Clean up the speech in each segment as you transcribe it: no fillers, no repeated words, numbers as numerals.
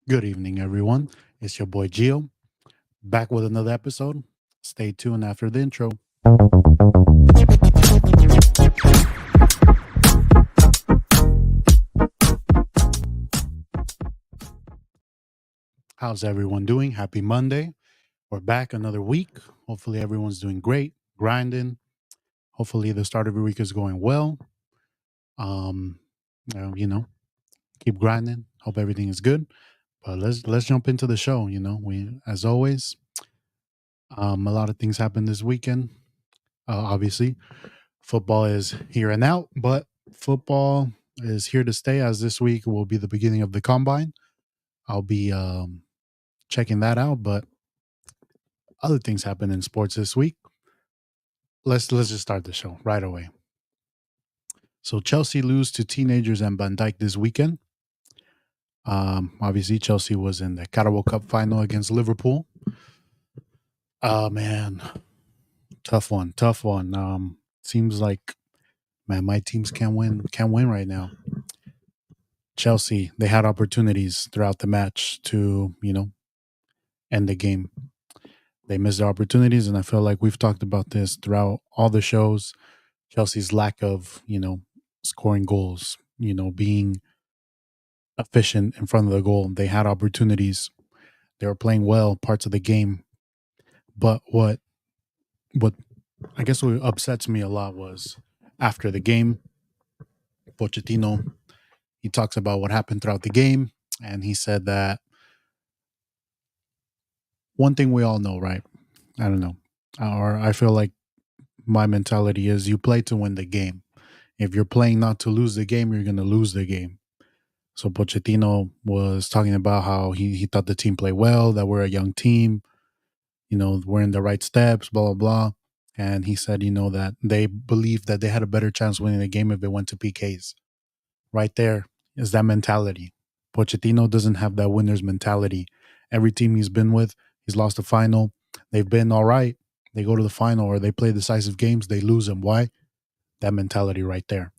Good evening, everyone. It's your boy Gio, back with another episode. Stay tuned after the intro. How's everyone doing? Happy Monday. We're back another week. Hopefully, everyone's doing great, grinding. Hopefully, the start of your week is going well. Um, uh, you know, keep grinding. Hope everything is good. But let's jump into the show. We as always, a lot of things happened this weekend. Obviously, football is here and out, but football is here to stay as this week will be the beginning of the combine. I'll be checking that out, but other things happen in sports this week. Let's just start the show right away. So Chelsea lose to teenagers and Van Dijk this weekend. Obviously, Chelsea was in the Carabao Cup final against Liverpool. Oh man, tough one, tough one. Seems like man, my teams can't win right now. Chelsea, they had opportunities throughout the match to, end the game. They missed their opportunities, and I feel like we've talked about this throughout all the shows. Chelsea's lack of, scoring goals, being efficient in front of the goal. They had opportunities. They were playing well parts of the game. But what I guess what upsets me a lot was after the game, Pochettino, he talks about what happened throughout the game, and he said that one thing we all know, right? I don't know. Or I feel like my mentality is you play to win the game. If you're playing not to lose the game, you're going to lose the game. So Pochettino was talking about how he thought the team played well, that we're a young team, we're in the right steps, blah, blah, blah. And he said, that they believed that they had a better chance winning the game if it went to PKs. Right there is that mentality. Pochettino doesn't have that winner's mentality. Every team he's been with, he's lost a final. They've been all right. They go to the final or they play decisive games, they lose them. Why? That mentality right there.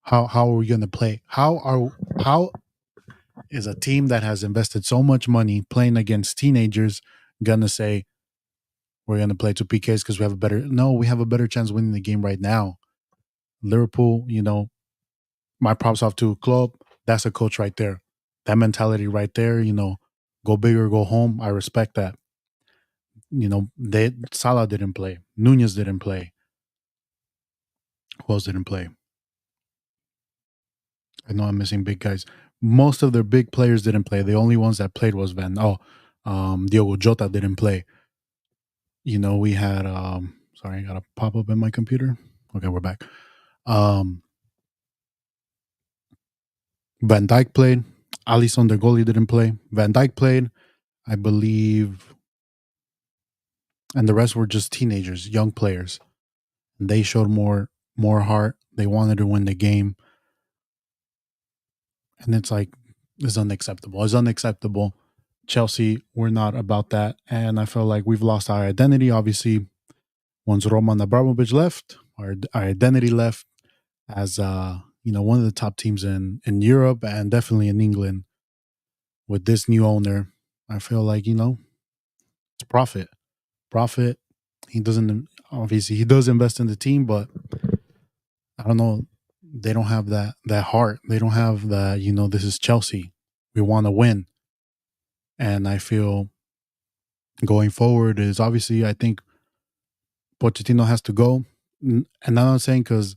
How are we going to play? How is a team that has invested so much money playing against teenagers gonna say we're gonna play to PKs because we have a better chance winning the game right now. Liverpool, my props off to Klopp. That's a coach right there. That mentality right there, go big or go home. I respect that. Salah didn't play. Nunez didn't play. Who else didn't play? I know I'm missing big guys. Most of their big players didn't play. The only ones that played was Diogo Jota didn't play. We had sorry, I got a pop up in my computer. Okay, we're back. Um Van Dijk played. Alisson, the goalie, didn't play. Van Dijk played, I believe, and the rest were just teenagers, young players. They showed more heart. They wanted to win the game, and it's unacceptable. It's unacceptable. Chelsea, we're not about that, and I feel like we've lost our identity. Obviously, once Roman Abramovich left, our identity left as one of the top teams in Europe and definitely in England. With this new owner, I feel like it's profit. He doesn't obviously he does invest in the team, but I don't know. They don't have that heart. They don't have that. This is Chelsea. We want to win, and I feel going forward is obviously I think Pochettino has to go, and I'm not saying because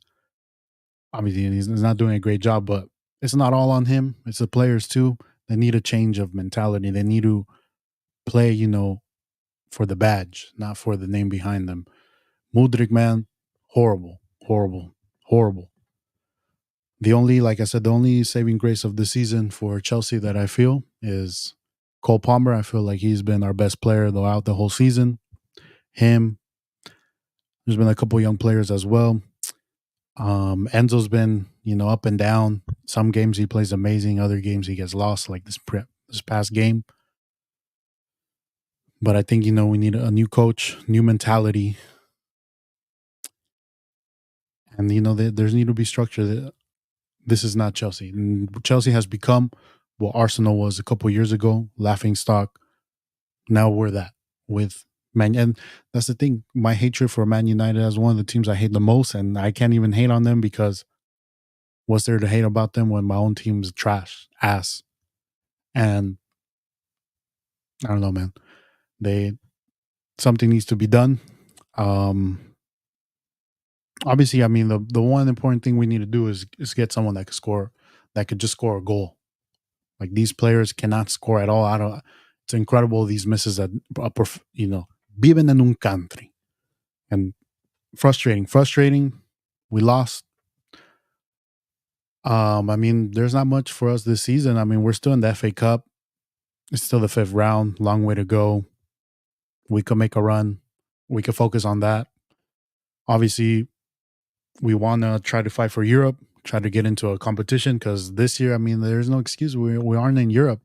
obviously he's not doing a great job, but it's not all on him. It's the players too. They need a change of mentality. They need to play, for the badge, not for the name behind them. Mudrik, man, horrible, horrible, horrible. Like I said, the only saving grace of the season for Chelsea that I feel is Cole Palmer. I feel like he's been our best player throughout the whole season. Him. There's been a couple young players as well. Enzo's been, up and down. Some games he plays amazing. Other games he gets lost, like this past game. But I think we need a new coach, new mentality, and there's need to be structure. This is not Chelsea. Chelsea has become what Arsenal was a couple years ago, laughing stock. Now we're that with Man. And that's the thing. My hatred for Man United as one of the teams I hate the most, and I can't even hate on them because what's there to hate about them when my own team's trash ass? And I don't know, man. They Something needs to be done. Um, Obviously, I mean the one important thing we need to do is get someone that could score, that could just score a goal. Like these players cannot score at all. I don't. It's incredible these misses that viven en un country and frustrating. Frustrating. We lost. I mean, there's not much for us this season. I mean, we're still in the FA Cup. It's still the fifth round. Long way to go. We could make a run. We could focus on that. Obviously, we want to try to fight for Europe, try to get into a competition because this year, I mean, there's no excuse. We aren't in Europe.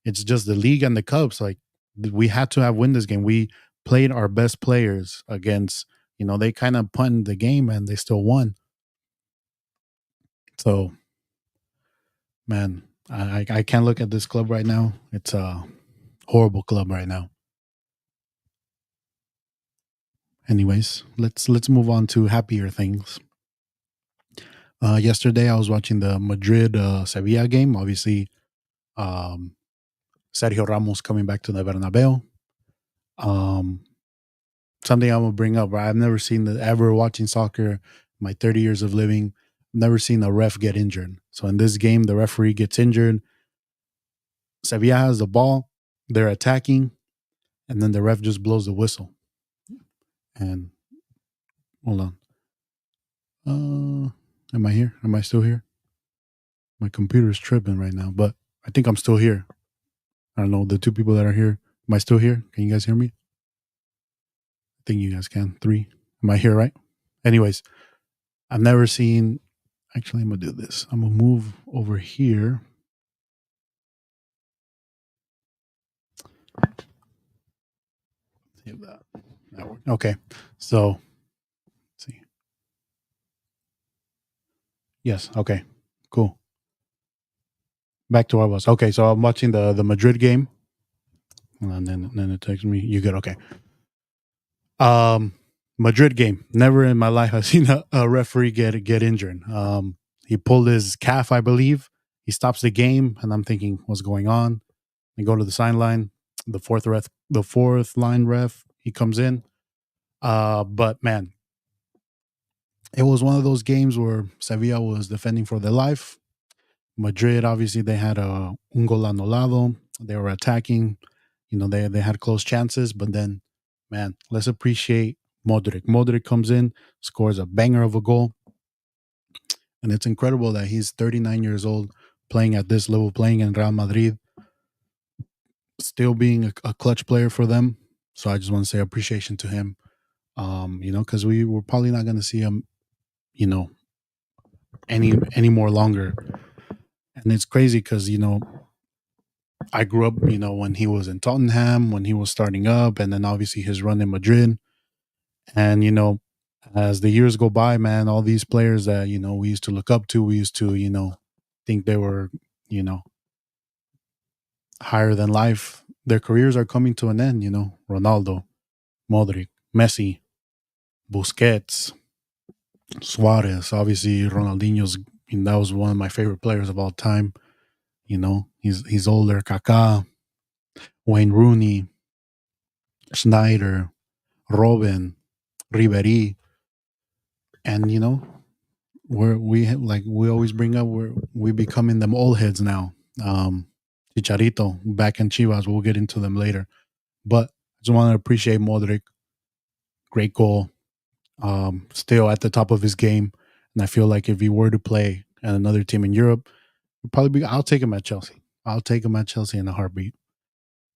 It's just the league and the Cubs. Like we had to have win this game. We played our best players against, they kind of punted the game and they still won. So, man, I can't look at this club right now. It's a horrible club right now. Anyways, let's move on to happier things. Yesterday, I was watching the Madrid Sevilla game. Obviously, um, Sergio Ramos coming back to the Bernabeu. Um, Something I'm gonna bring up. Right? I've never seen ever watching soccer. My 30 years of living, never seen a ref get injured. So in this game, the referee gets injured. Sevilla has the ball. They're attacking, and then the ref just blows the whistle. And hold on. Am I here? Am I still here? My computer's tripping right now, but I think I'm still here. I don't know. The two people that are here, am I still here? Can you guys hear me? I think you guys can. Three. Am I here, right? Anyways, I've never seen. Actually, I'm going to do this. I'm going to move over here. See if that works. Okay. So, let's see. Yes. Okay. Cool. Back to where I was. Okay. So I'm watching the Madrid game. And then it takes me. You good? Okay. Madrid game. Never in my life I've seen a referee get injured. He pulled his calf, I believe. He stops the game, and I'm thinking, what's going on? They go to the sideline. The fourth line ref, he comes in. But man, it was one of those games where Sevilla was defending for their life. Madrid, obviously, they had un gol anulado. They were attacking. They had close chances, but then, man, let's appreciate Modric. Modric comes in, scores a banger of a goal. And it's incredible that he's 39 years old, playing at this level, playing in Real Madrid, still being a clutch player for them. So I just want to say appreciation to him. Because we're probably not going to see him, any more longer. And it's crazy because, I grew up, when he was in Tottenham, when he was starting up, and then obviously his run in Madrid. And, as the years go by, man, all these players that, we used to look up to, we used to, think they were, higher than life. Their careers are coming to an end, Ronaldo, Modric, Messi, Busquets, Suarez, obviously Ronaldinho's, that was one of my favorite players of all time. He's older. Kaká, Wayne Rooney, Schneider, Robin, Ribery, and we always bring up we becoming them old heads now. Chicharito back in Chivas. We'll get into them later, but I just want to appreciate Modric. Great goal. Still at the top of his game, and I feel like if he were to play at another team in Europe, probably I'll take him at Chelsea. I'll take him at Chelsea in a heartbeat.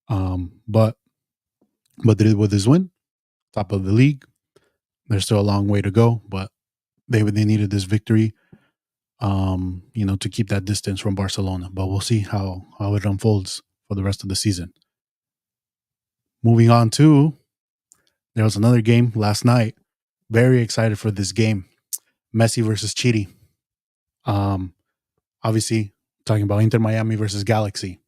But with his win, top of the league, there's still a long way to go, but they needed this victory, to keep that distance from Barcelona. But we'll see how it unfolds for the rest of the season. Moving on to, there was another game last night. Very excited for this game. Messi versus Chiri. Obviously, talking about Inter Miami versus Galaxy.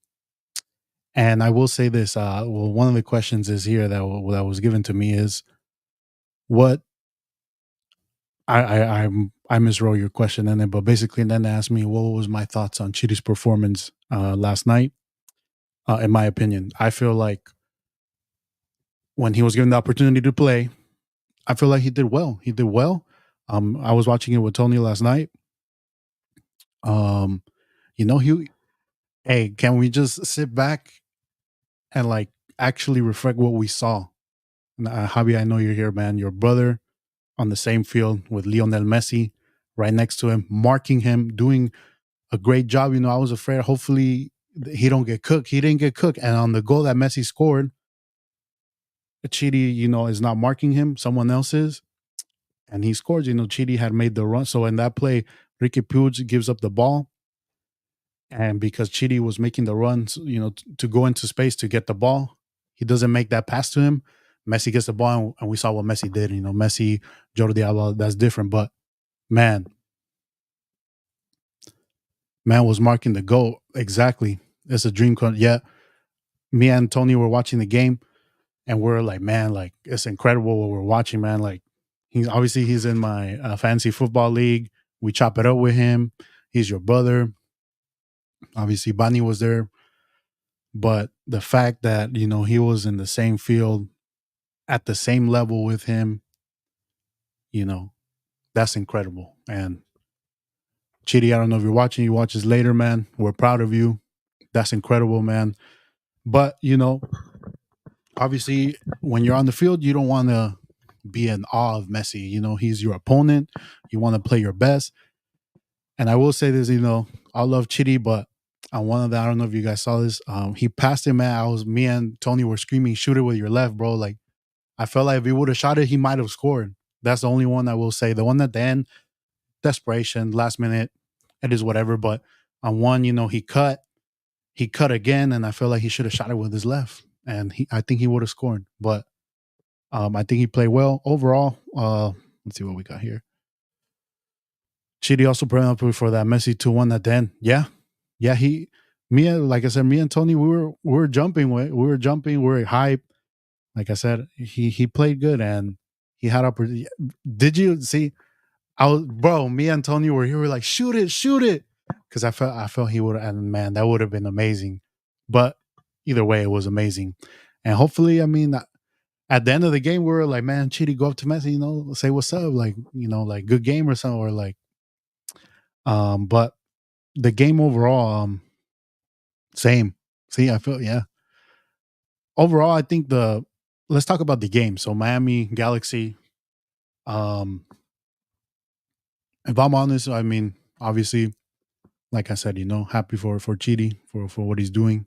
And I will say this: well, one of the questions is here that was given to me is what I miswrote your question in it, but basically, then they asked me what was my thoughts on Chidi's performance last night. In my opinion, I feel like when he was given the opportunity to play, I feel like he did well. He did well. I was watching it with Tony last night. Um, he. Hey, can we just sit back and like actually reflect what we saw? And, Javi, I know you're here, man. Your brother on the same field with Lionel Messi right next to him, marking him, doing a great job. I was afraid hopefully he don't get cooked. He didn't get cooked. And on the goal that Messi scored, Chidi, is not marking him. Someone else is. And he scores. Chidi had made the run. So in that play, Ricky Puig gives up the ball. And because Chidi was making the runs, to go into space to get the ball, he doesn't make that pass to him. Messi gets the ball, and we saw what Messi did. Messi, Jordi Alba, that's different. But man, man was marking the goal exactly. It's a dream come. Yeah, me and Tony were watching the game, and we're like, man, like it's incredible what we're watching, man. Like he's in my fantasy football league. We chop it up with him. He's your brother. Obviously, Bani was there, but the fact that he was in the same field at the same level with him, you know, that's incredible. And Chidi, I don't know if you're watching. You watch this later, man. We're proud of you. That's incredible, man. But obviously, when you're on the field, you don't want to be in awe of Messi. He's your opponent. You want to play your best. And I will say this, I love Chidi, but on one of the, I don't know if you guys saw this. He passed it, man. Me and Tony were screaming, "Shoot it with your left, bro!" Like I felt like if he would have shot it, he might have scored. That's the only one I will say. The one at the end, desperation, last minute, it is whatever. But on one, he cut again, and I felt like he should have shot it with his left, and I think he would have scored. But I think he played well overall. Let's see what we got here. Chidi also put up for that Messi 2-1 at the end. Yeah. Yeah, like I said, me and Tony, we were jumping, we were hype. Like I said, he played good and he had opportunity. Did you see? Me and Tony were here. We were like, shoot it, because I felt he would, and man, that would have been amazing. But either way, it was amazing, and hopefully, I mean, at the end of the game, we were like, man, Chidi, go up to Messi, say what's up, like like good game or something, or like, but the game overall, same. See, I feel yeah. Overall, I think let's talk about the game. So Miami Galaxy. Um, if I'm honest, I mean, obviously, like I said, happy for Chidi for what he's doing.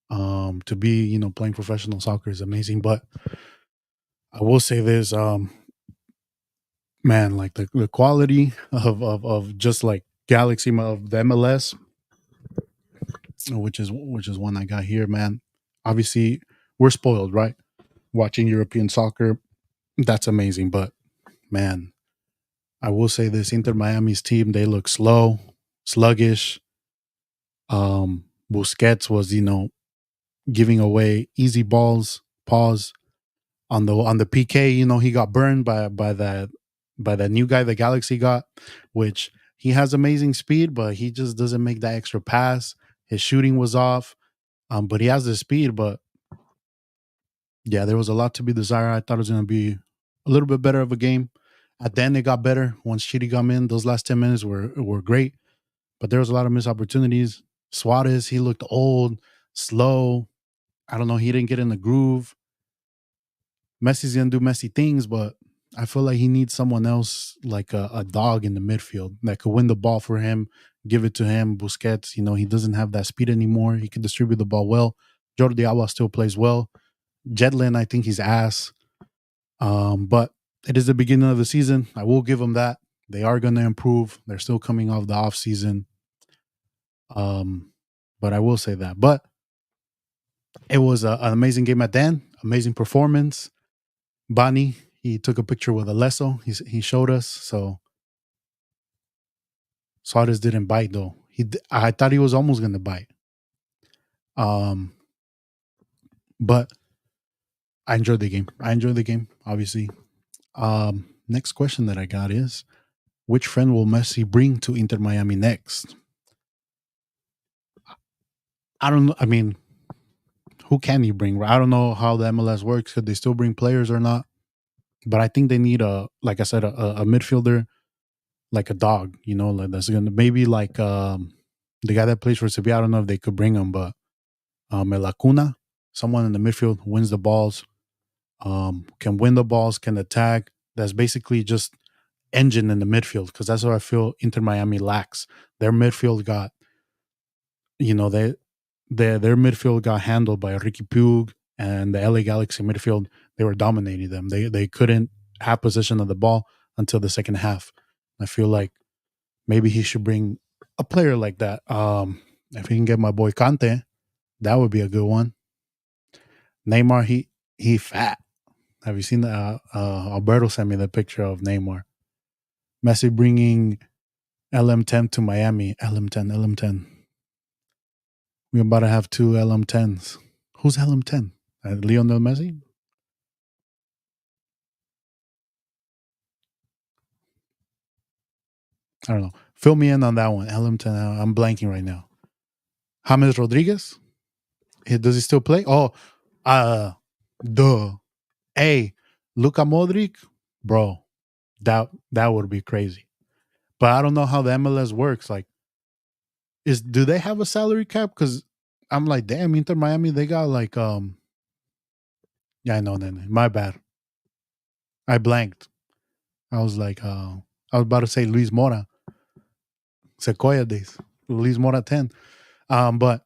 To be playing professional soccer is amazing, but I will say this, man, like the quality of just like Galaxy of the MLS, which is one I got here, man. Obviously, we're spoiled, right? Watching European soccer, that's amazing, but man, I will say this: Inter Miami's team, they look slow, sluggish. Busquets was giving away easy balls. Pause on the PK. He got burned by that new guy the Galaxy got, which he has amazing speed, but he just doesn't make that extra pass. His shooting was off, but he has the speed. But yeah, there was a lot to be desired. I thought it was going to be a little bit better of a game. At the end, it got better once Chidi got in. Those last 10 minutes were great, but there was a lot of missed opportunities. Suarez, he looked old, slow. I don't know. He didn't get in the groove. Messi's gonna do messy things, but I feel like he needs someone else, like a dog in the midfield that could win the ball for him, give it to him. Busquets, he doesn't have that speed anymore. He can distribute the ball well. Jordi Alba still plays well. Jedlin, I think he's ass. But it is the beginning of the season. I will give them that. They are going to improve. They're still coming off the off season. But I will say that. But it was an amazing game at the end. Amazing performance. Bani, he took a picture with Alesso. He showed us. So Suarez didn't bite though. I thought he was almost going to bite. Um, but I enjoyed the game. I enjoyed the game, obviously. Next question that I got is, which friend will Messi bring to Inter Miami next? I don't know. I mean, who can he bring? I don't know how the MLS works. Could they still bring players or not? But I think they need like I said, a midfielder, like a dog. Like that's gonna maybe like the guy that plays for Sevilla. I don't know if they could bring him, but Melacuna, someone in the midfield who wins the balls, can win the balls, can attack. That's basically just engine in the midfield because that's what I feel Inter Miami lacks. Their midfield got, you know, their midfield got handled by Ricky Pug and the LA Galaxy midfield. They were dominating them. They couldn't have possession of the ball until the second half. I feel like maybe he should bring a player like that. If he can get my boy Kante, that would be a good one. Neymar, he fat. Have you seen the Alberto sent me the picture of Neymar. Messi bringing LM10 to Miami. LM10, LM10. We're about to have two LM10s. Who's LM10? Lionel Messi? I don't know. Fill me in on that one. LM10. I'm blanking right now. James Rodriguez? Does he still play? Oh, uh, duh. Hey, Luka Modric, bro. That would be crazy. But I don't know how the MLS works. Like, do they have a salary cap? Because I'm like, damn, Inter Miami, they got like yeah, I know, Nene. My bad. I blanked. I was like, I was about to say Luis Mora, Sequoia days, Luis Mora 10. But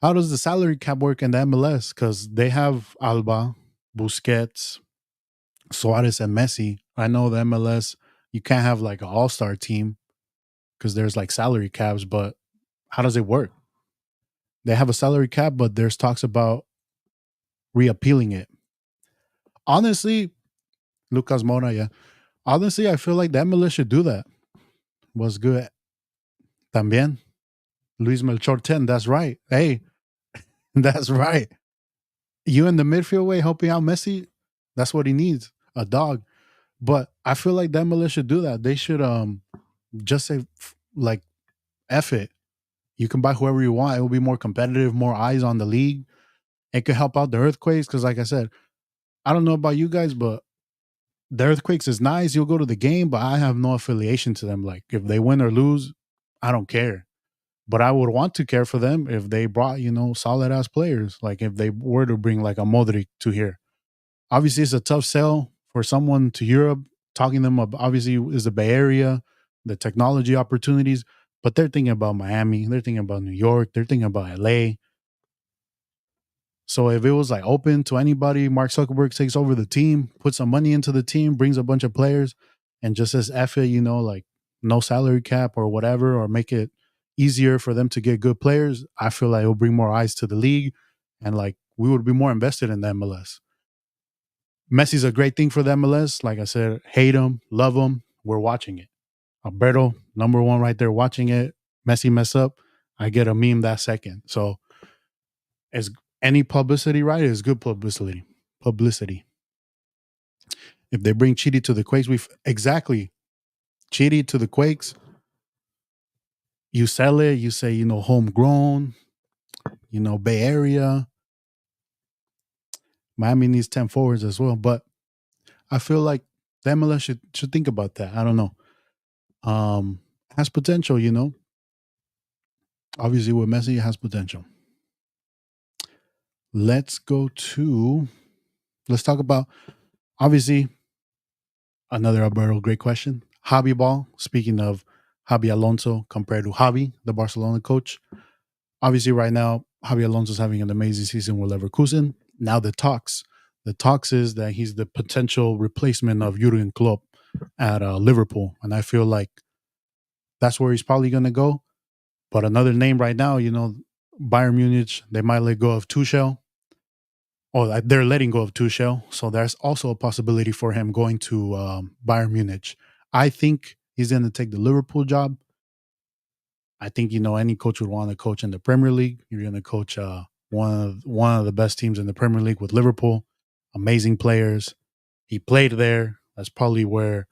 how does the salary cap work in the MLS? Because they have Alba, Busquets, Suarez, and Messi. I know the MLS, you can't have like an all star team because there's like salary caps, but how does it work? They have a salary cap, but there's talks about reappealing it. Honestly, Lucas Mora, yeah. Honestly, I feel like the MLS should do that. Was good. También. Luis Melchor 10. That's right. Hey, that's right. You in the midfield way helping out Messi. That's what he needs. A dog. But I feel like the MLS should do that. They should just say like F it. You can buy whoever you want. It will be more competitive, more eyes on the league. It could help out the earthquakes. Cause like I said, I don't know about you guys, but the earthquakes is nice. You'll go to the game, but I have no affiliation to them. Like if they win or lose, I don't care. But I would want to care for them if they brought, solid ass players. Like if they were to bring like a Modric to here. Obviously, it's a tough sell for someone to Europe. Talking to them about, obviously is the Bay Area, the technology opportunities, but they're thinking about Miami, they're thinking about New York, they're thinking about LA. So if it was like open to anybody, Mark Zuckerberg takes over the team, puts some money into the team, brings a bunch of players, and just says F it, like no salary cap or whatever, or make it easier for them to get good players. I feel like it will bring more eyes to the league, and like we would be more invested in the MLS. Messi's a great thing for the MLS. Like I said, hate him, love him. We're watching it. Alberto, number one right there, watching it. Messi mess up, I get a meme that second. So as any publicity, right, is good publicity. Publicity. If they bring Chidi to the Quakes, exactly Chidi to the Quakes. You sell it. You say homegrown. Bay Area. Miami needs 10 forwards as well, but I feel like the MLS should think about that. I don't know. Has potential. Obviously with Messi, it has potential. Let's talk about obviously another Alberto great question. Javi ball. Speaking of Javi Alonso compared to Javi, the Barcelona coach. Obviously, right now, Javi Alonso is having an amazing season with Leverkusen. Now the talks is that he's the potential replacement of Jurgen Klopp at Liverpool, and I feel like that's where he's probably going to go. But another name right now, Bayern Munich, they might let go of Tuchel. Oh, they're letting go of Tuchel, so there's also a possibility for him going to Bayern Munich. I think he's going to take the Liverpool job. I think any coach would want to coach in the Premier League. You're going to coach one of the best teams in the Premier League with Liverpool. Amazing players. He played there. That's probably where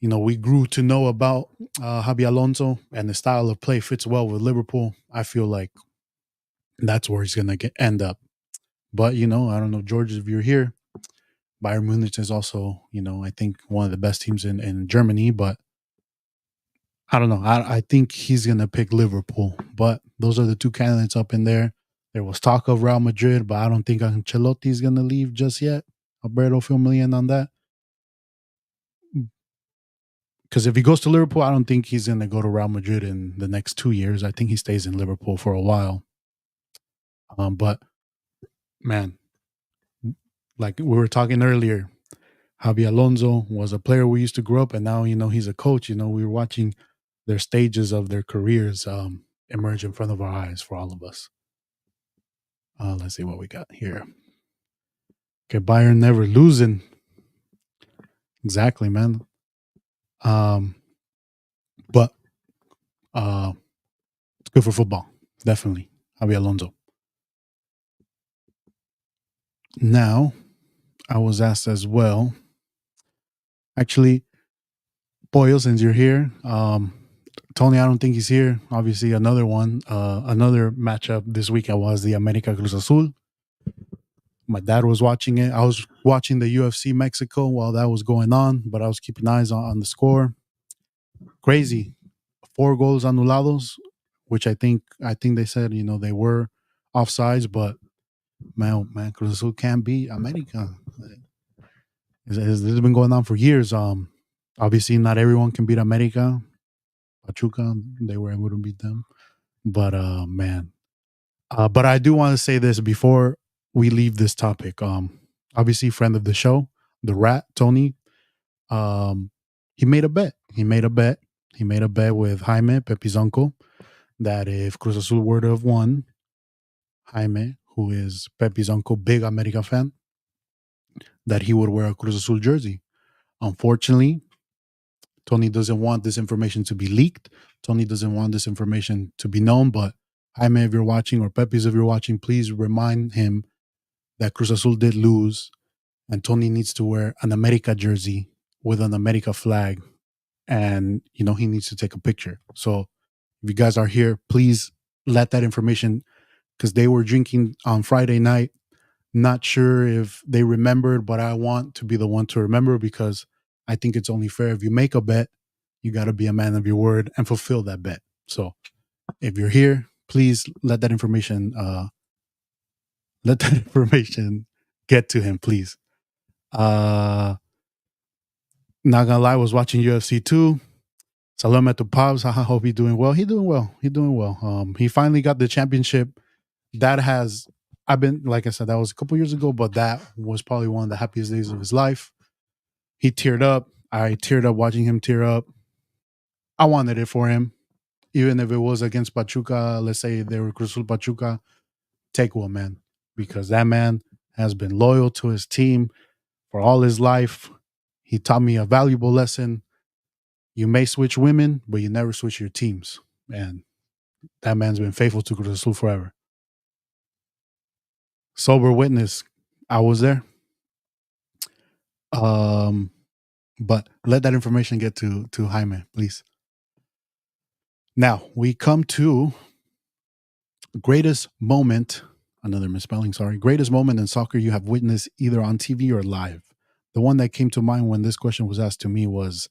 we grew to know about Javi Alonso, and the style of play fits well with Liverpool. I feel like that's where he's going to end up. But I don't know, George, if you're here. Bayern Munich is also, I think one of the best teams in Germany, but I don't know. I think he's going to pick Liverpool, but those are the two candidates up in there. There was talk of Real Madrid, but I don't think Ancelotti is going to leave just yet. Alberto, fill me in on that. Because if he goes to Liverpool, I don't think he's going to go to Real Madrid in the next 2 years. I think he stays in Liverpool for a while. But man, like we were talking earlier, Javi Alonso was a player we used to grow up, and now he's a coach. We were watching their stages of their careers emerge in front of our eyes for all of us. Let's see what we got here. Okay, Bayern never losing. Exactly, man. But it's good for football, definitely. Javi Alonso. Now, I was asked as well. Actually, Boyle, since you're here, Tony, I don't think he's here. Obviously, another one, another matchup this weekend was the America Cruz Azul. My dad was watching it. I was watching the UFC Mexico while that was going on, but I was keeping eyes on the score. Crazy, 4 goals anulados, which I think they said they were offsides, but man, Cruz Azul can't beat America. This has been going on for years. Obviously, not everyone can beat America. Pachuca, they were able to beat them, but man. But I do want to say this before we leave this topic. Obviously, friend of the show, the Rat Tony. He made a bet. He made a bet with Jaime, Pepe's uncle, that if Cruz Azul were to have won, Jaime, who is Pepe's uncle, big America fan, that he would wear a Cruz Azul jersey. Unfortunately, Tony doesn't want this information to be leaked. Tony doesn't want this information to be known. But Jaime, if you're watching, or Pepe's, if you're watching, please remind him that Cruz Azul did lose, and Tony needs to wear an America jersey with an America flag, and he needs to take a picture. So if you guys are here, please let that information, because they were drinking on Friday night. Not sure if they remembered, but I want to be the one to remember, because I think it's only fair. If you make a bet, you got to be a man of your word and fulfill that bet. So if you're here, please let that information get to him, please. Not gonna lie, I was watching UFC 2. Salam at the Pops. I hope he's doing well. He's doing well. He finally got the championship. I've been, like I said, that was a couple years ago, but that was probably one of the happiest days of his life. He teared up. I teared up watching him tear up. I wanted it for him, even if it was against Pachuca. Let's say they were Cruz Azul Pachuca. Take one, man, because that man has been loyal to his team for all his life. He taught me a valuable lesson. You may switch women, but you never switch your teams. And that man's been faithful to Cruz Azul forever. Sober witness, I was there. But let that information get to Jaime, please. Now we come to greatest moment. Another misspelling, sorry. Greatest moment in soccer you have witnessed either on TV or live. The one that came to mind when this question was asked to me was,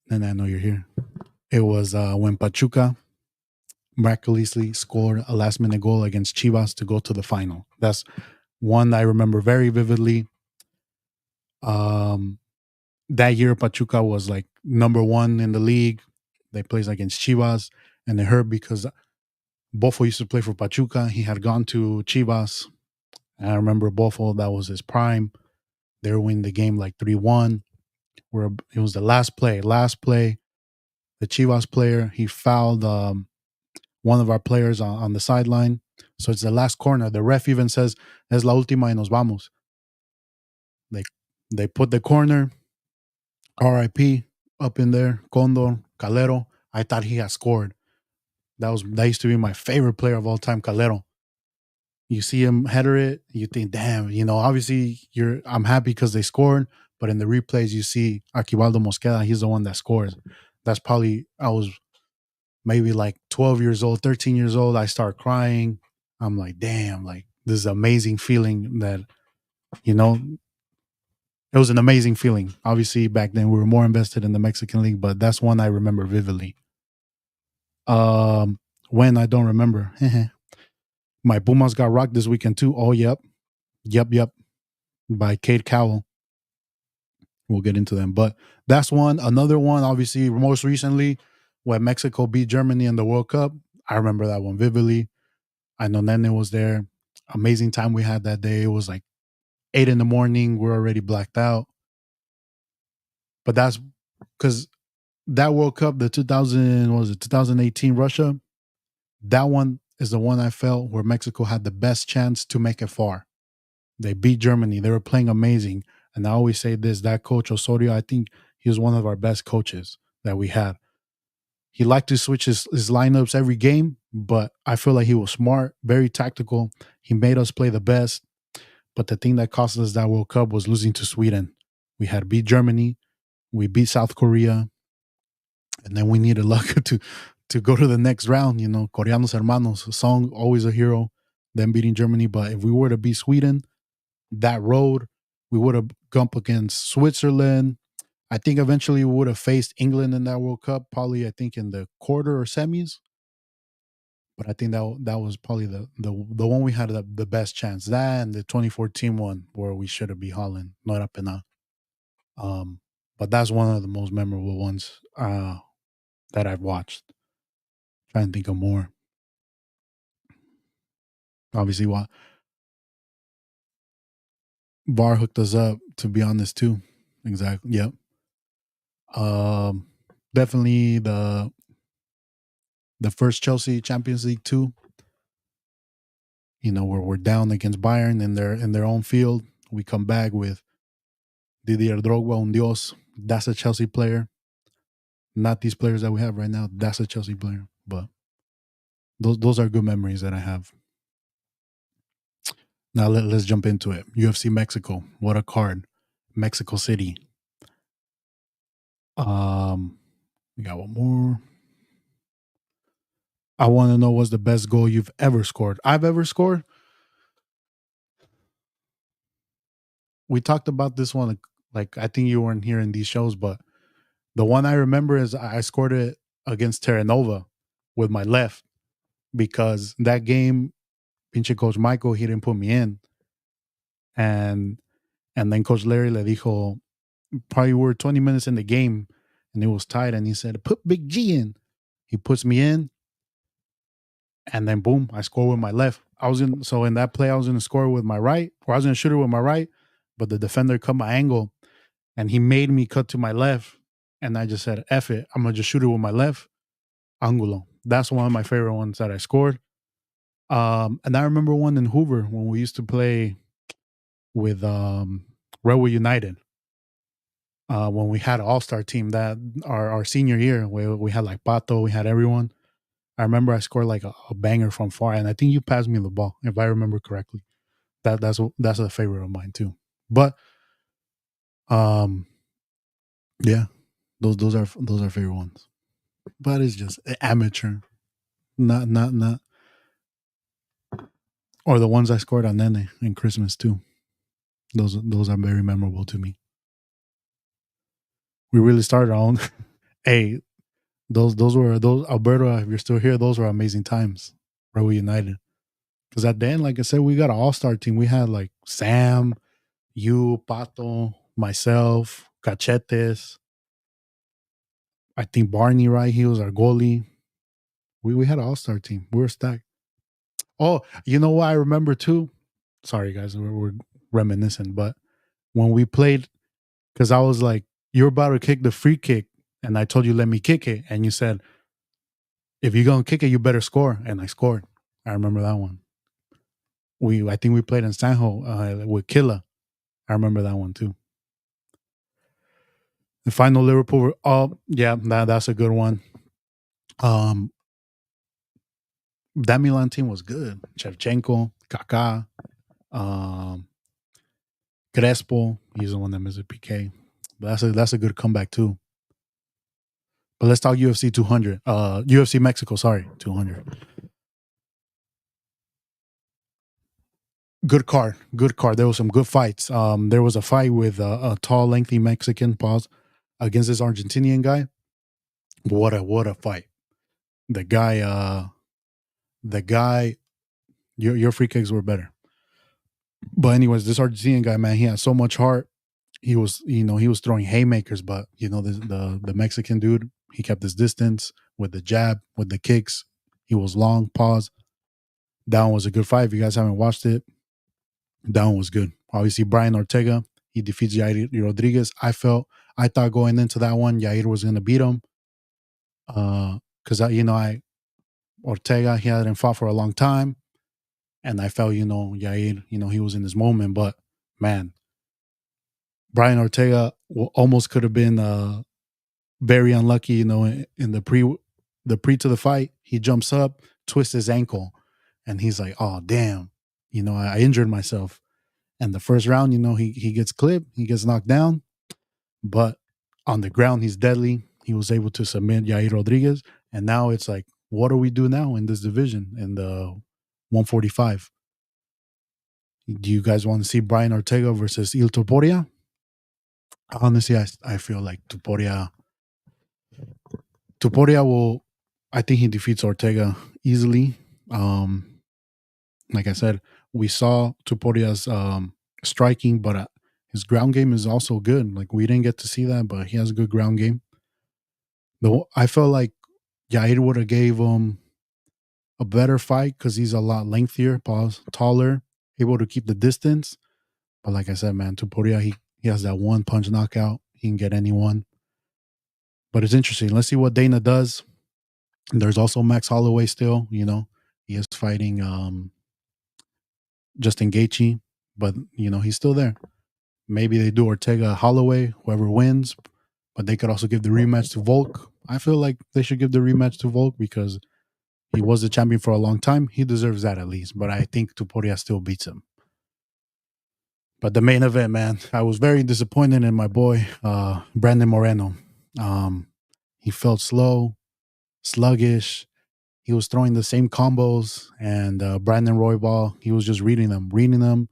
and I know you're here. It was when Pachuca miraculously scored a last minute goal against Chivas to go to the final. That's one I remember very vividly. That year Pachuca was like number 1 in the league. They played against Chivas, and it hurt because Bofo used to play for Pachuca. He had gone to Chivas. And I remember Bofo, that was his prime. They were winning the game like 3-1. Where it was the last play. The Chivas player, he fouled one of our players on the sideline. So it's the last corner. The ref even says, es la última y nos vamos. They put the corner, RIP. up in there, Condor, Calero. I thought he had scored. That used to be my favorite player of all time, Calero. You see him header it, you think, damn, obviously I'm happy because they scored, but in the replays you see Arquivaldo Mosqueda, he's the one that scores. That's probably I was maybe like 12 years old, 13 years old. I start crying. I'm like, damn, like this is amazing feeling that, you know, it was an amazing feeling. Obviously, back then we were more invested in the Mexican League, but that's one I remember vividly. Um, when I don't remember. My Pumas got rocked this weekend too. Oh, yep, by Cade Cowell. We'll get into them, but that's one. Another one, obviously, most recently when Mexico beat Germany in the World Cup. I remember that one vividly. I know Nene was there. Amazing time we had that day. It was like 8 in the morning. We're already blacked out. But that's because that World Cup, the 2000, what was it, 2018 Russia, that one is the one I felt where Mexico had the best chance to make it far. They beat Germany. They were playing amazing. And I always say this, that coach Osorio, I think he was one of our best coaches that we had. He liked to switch his lineups every game, but I feel like he was smart, very tactical. He made us play the best. But the thing that cost us that World Cup was losing to Sweden. We had beat Germany, we beat South Korea, and then we needed luck to go to the next round. Coreanos Hermanos, Song, always a hero, them beating Germany. But if we were to beat Sweden, that road, we would have gone up against Switzerland. I think eventually we would have faced England in that World Cup, probably I think in the quarter or semis. But I think that was probably the one we had the best chance. That and the 2014 one where we should have beat Holland, not up and out. But that's one of the most memorable ones that I've watched. Trying to think of more. Obviously, what VAR hooked us up. To be honest, too. Exactly. Yep. Um, Definitely the first Chelsea Champions League 2. Where we're down against Bayern in their own field. We come back with Didier Drogba, un Dios. That's a Chelsea player. Not these players that we have right now. That's a Chelsea player. But those are good memories that I have. Now let's jump into it. UFC Mexico. What a card. Mexico City. We got one more. I want to know what's the best goal you've ever scored. I've ever scored. We talked about this one. Like I think you weren't here in these shows, but the one I remember is I scored it against Terra Nova with my left because that game, pinche Coach Michael, he didn't put me in. And then Coach Larry le dijo, probably we were 20 minutes in the game and it was tight. And he said, put Big G in. He puts me in. And then boom, I score with my left. So in that play, I was going to score with my right, or I was going to shoot it with my right, but the defender cut my angle and he made me cut to my left. And I just said, F it. I'm going to just shoot it with my left. Angulo. That's one of my favorite ones that I scored. And I remember one in Hoover when we used to play with Redwood United. When we had an all-star team that our senior year, where we had like Pato, we had everyone. I remember I scored like a banger from far, and I think you passed me the ball, if I remember correctly. That's a favorite of mine too. But yeah, those are favorite ones. But it's just amateur, not, or the ones I scored on Nene in Christmas too. Those are very memorable to me. We really started our own. Hey, those Alberto, if you're still here, those were amazing times. Where we united. Because at the end, like I said, we got an all-star team. We had like Sam, you, Pato, myself, Cachetes. I think Barney, right? He was our goalie. We had an all-star team. We were stacked. Oh, you know what I remember too? Sorry, guys, we're reminiscent. But when we played, because I was like, you're about to kick the free kick. And I told you, let me kick it. And you said, if you're going to kick it, you better score. And I scored. I remember that one. I think we played in San Jose with Killa. I remember that one too. The final Liverpool. Oh, yeah, that's a good one. Um, that Milan team was good. Shevchenko, Kaká, um, Crespo. He's the one that missed a PK. But that's a good comeback too. But let's talk UFC 200. UFC Mexico. Sorry, 200. Good card. Good card. There was some good fights. There was a fight with a tall, lengthy Mexican pause against this Argentinian guy. What a fight. The guy. The guy. Your free kicks were better. But anyways, this Argentinian guy, man, he had so much heart. He was throwing haymakers, but the Mexican dude, he kept his distance with the jab, with the kicks. He was long, pause. That one was a good fight. If you guys haven't watched it, that one was good. Obviously, Brian Ortega, he defeats Yair Rodriguez. I thought going into that one, Yair was gonna beat him. Because I Ortega, he hadn't fought for a long time. And I felt, Yair, he was in his moment. But man, Brian Ortega almost could have been very unlucky, in the pre to the fight. He jumps up, twists his ankle, and he's like, "Oh damn, I injured myself." And the first round, he gets clipped, he gets knocked down, but on the ground he's deadly. He was able to submit Yair Rodriguez, and now it's like, what do we do now in this division in the 145? Do you guys want to see Brian Ortega versus Il Toporia? Honestly, I feel like Tuporia will. I think he defeats Ortega easily. Like I said, we saw Tuporia's striking, but his ground game is also good. Like we didn't get to see that, but he has a good ground game. Though I felt like Yair would have gave him a better fight because he's a lot lengthier, taller, able to keep the distance. But like I said, man, Tuporia, he has that one punch knockout. He can get anyone. But it's interesting. Let's see what Dana does. There's also Max Holloway still, he is fighting Justin Gaethje, but he's still there. Maybe they do Ortega Holloway, whoever wins, but they could also give the rematch to Volk. I feel like they should give the rematch to Volk because he was the champion for a long time. He deserves that at least, but I think Tuporia still beats him. But the main event, man, I was very disappointed in my boy, Brandon Moreno. He felt slow, sluggish. He was throwing the same combos, and Brandon Roybal, he was just reading them.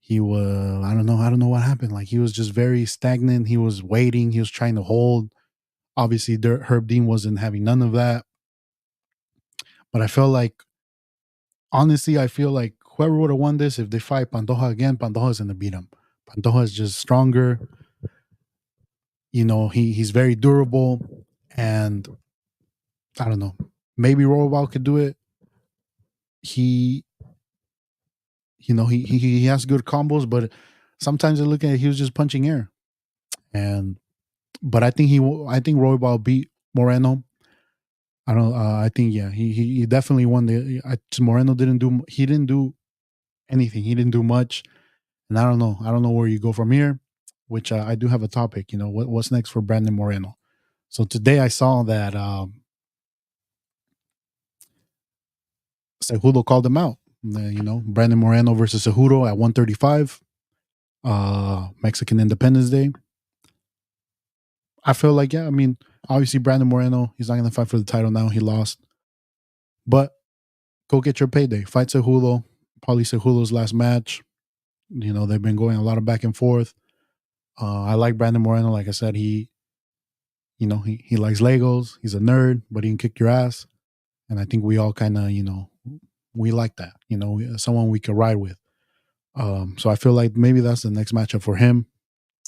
He was, I don't know what happened. Like he was just very stagnant. He was waiting. He was trying to hold. Obviously, Herb Dean wasn't having none of that. But I felt like, honestly, I feel like whoever would have won this, if they fight Pantoja again, Pantoja's gonna beat him. Pantoja is just stronger. He's very durable, and I don't know. Maybe Roybal could do it. He he has good combos, but sometimes I look at it, he was just punching air. And but I think Roybal beat Moreno. I don't. I think yeah, he definitely won the. Moreno didn't do anything. He didn't do much, and I don't know. I don't know where you go from here. Which I do have a topic. What's next for Brandon Moreno? So today I saw that Cejudo called him out. Brandon Moreno versus Cejudo at 135, Mexican Independence Day. I feel like, yeah, I mean, obviously Brandon Moreno, he's not going to fight for the title now. He lost. But go get your payday. Fight Cejudo. Probably Cejudo's last match. They've been going a lot of back and forth. I like Brandon Moreno. Like I said, he likes Legos. He's a nerd, but he can kick your ass. And I think we all kind of, we like that. Someone we could ride with. So I feel like maybe that's the next matchup for him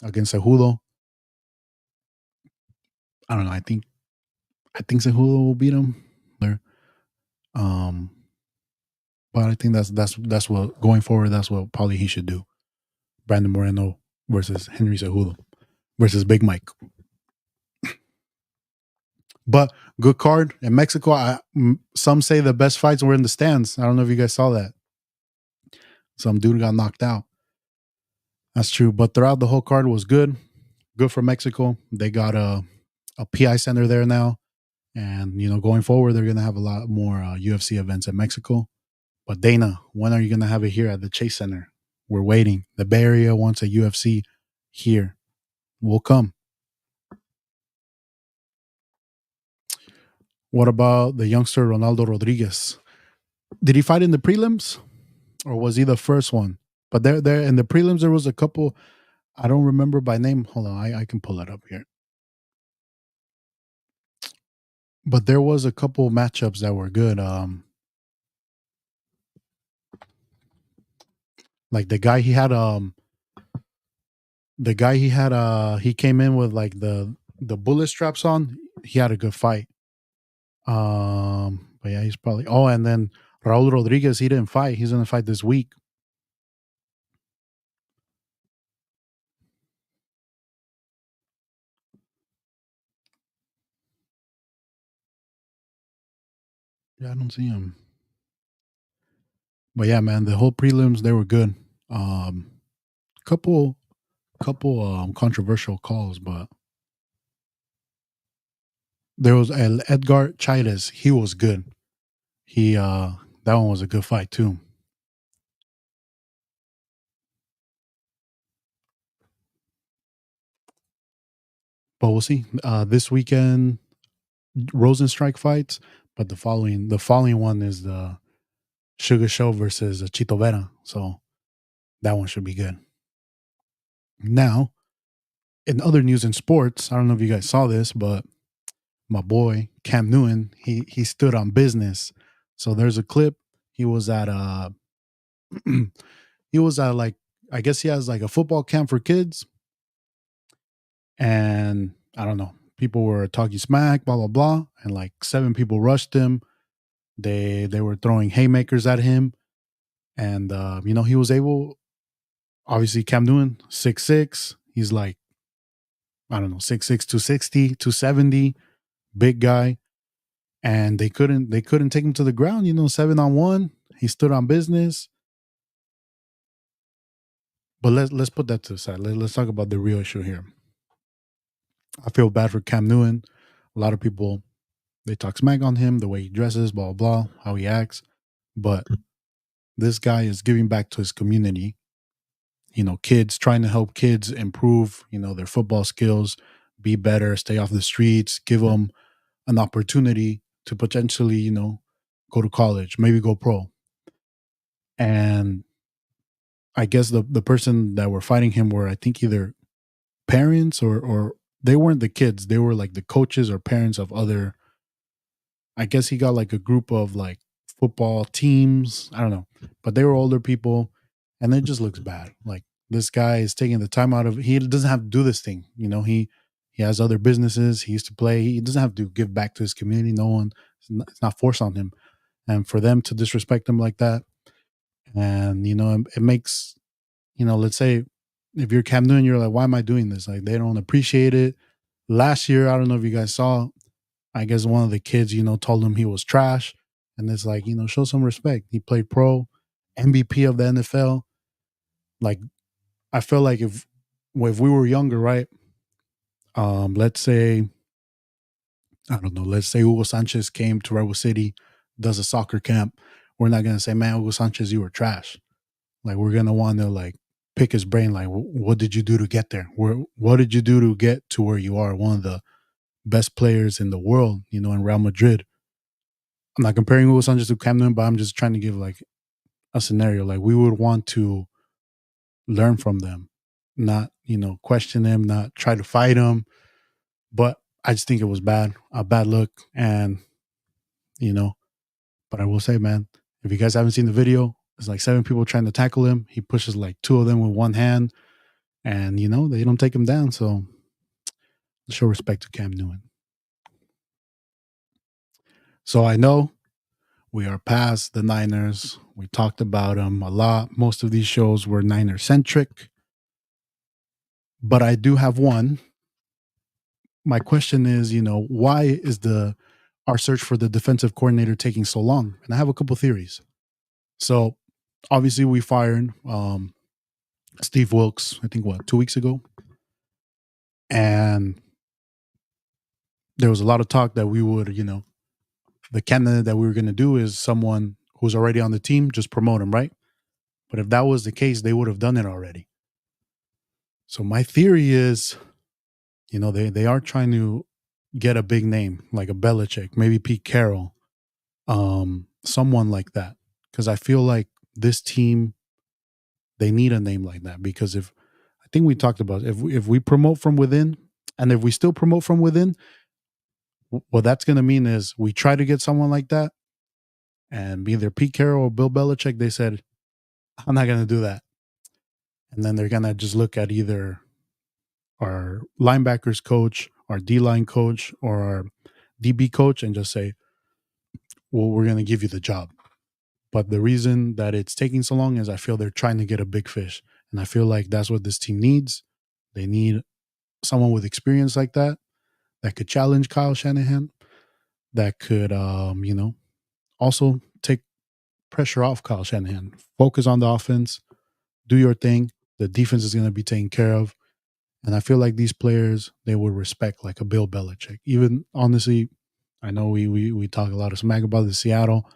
against Cejudo. I don't know. I think Cejudo will beat him there. Um, but I think that's what going forward. That's what probably he should do. Brandon Moreno versus Henry Cejudo versus Big Mike. But good card in Mexico. Some say the best fights were in the stands. I don't know if you guys saw that. Some dude got knocked out. That's true. But throughout the whole card was good good for Mexico. They got a PI center there now, and going forward, they're gonna have a lot more UFC events in Mexico. But Dana, when are you gonna have it here at the Chase Center? We're waiting. The Bay Area wants a UFC here. We'll come. What about the youngster Ronaldo Rodriguez? Did he fight in the prelims, or was he the first one? But there in the prelims, there was a couple. I don't remember by name. Hold on, I can pull it up here. But there was a couple matchups that were good. Like he came in with like the bullet straps on. He had a good fight. But yeah, he's probably. Oh, and then Raul Rodriguez, he didn't fight. He's gonna fight this week. Yeah, I don't see him. But yeah, man, the whole prelims they were good. Um, couple controversial calls, but there was Edgar Chairez. He was good. He that one was a good fight too. But we'll see. This weekend, Rosenstrike fights, but the following one is the Sugar Show versus Chito Vera. So that one should be good. Now, in other news in sports, I don't know if you guys saw this, but my boy Cam Newton, he stood on business. So there's a clip. He was at he was at like, I guess he has like a football camp for kids, and I don't know. People were talking smack, blah blah blah, and like seven people rushed him. They were throwing haymakers at him, and he was able. Obviously, Cam Newton, 6'6". He's like, I don't know, 6'6", 260, 270, big guy. And they couldn't take him to the ground, 7-on-1. He stood on business. But let's put that to the side. Let's talk about the real issue here. I feel bad for Cam Newton. A lot of people they talk smack on him, the way he dresses, blah blah, how he acts. But this guy is giving back to his community. Kids, trying to help kids improve, their football skills, be better, stay off the streets, give them an opportunity to potentially, go to college, maybe go pro. And I guess the person that were fighting him were, I think, either parents or they weren't the kids. They were like the coaches or parents of other. I guess he got like a group of like football teams. I don't know, but they were older people, and it just looks bad. Like this guy is taking the time out of. He doesn't have to do this thing. He has other businesses. He used to play. He doesn't have to give back to his community. No one. It's not forced on him, and for them to disrespect him like that, and it makes let's say if you're Cam Newton, you're like, why am I doing this? Like they don't appreciate it. Last year, I don't know if you guys saw, I guess one of the kids, told him he was trash. And it's like, show some respect. He played pro, MVP of the NFL. Like, I feel like if we were younger, right? Let's say, I don't know, let's say Hugo Sanchez came to Rebel City, does a soccer camp. We're not gonna say, man, Hugo Sanchez, you were trash. Like we're gonna want to like pick his brain. Like, what did you do to get there? What did you do to get to where you are? One of the best players in the world, in Real Madrid. I'm not comparing Hugo Sanchez to Cam Newton, but I'm just trying to give like a scenario. Like we would want to learn from them, not question them, not try to fight them. But I just think it was a bad look, and you know. But I will say, man, if you guys haven't seen the video, it's like seven people trying to tackle him. He pushes like two of them with one hand, and they don't take him down. So show respect to Cam Newton. So I know we are past the Niners. We talked about them a lot. Most of these shows were Niner centric, but I do have one. My question is, why is the our search for the defensive coordinator taking so long? And I have a couple theories. So obviously we fired Steve Wilkes, I think 2 weeks ago. And there was a lot of talk that we would, the candidate that we were going to do is someone who's already on the team, just promote him, right? But if that was the case, they would have done it already. So my theory is, they are trying to get a big name like a Belichick, maybe Pete Carroll, someone like that. Because I feel like this team, they need a name like that. Because if I think we talked about if we promote from within, and if we still promote from within, what that's going to mean is we try to get someone like that, and either Pete Carroll or Bill Belichick, they said, I'm not going to do that. And then they're going to just look at either our linebackers coach, our D line coach, or our DB coach and just say, well, we're going to give you the job. But the reason that it's taking so long is I feel they're trying to get a big fish. And I feel like that's what this team needs. They need someone with experience like that could challenge Kyle Shanahan, that could, also take pressure off Kyle Shanahan. Focus on the offense, do your thing. The defense is going to be taken care of. And I feel like these players, they would respect like a Bill Belichick. Even honestly, I know we talk a lot of smack about the Seattle,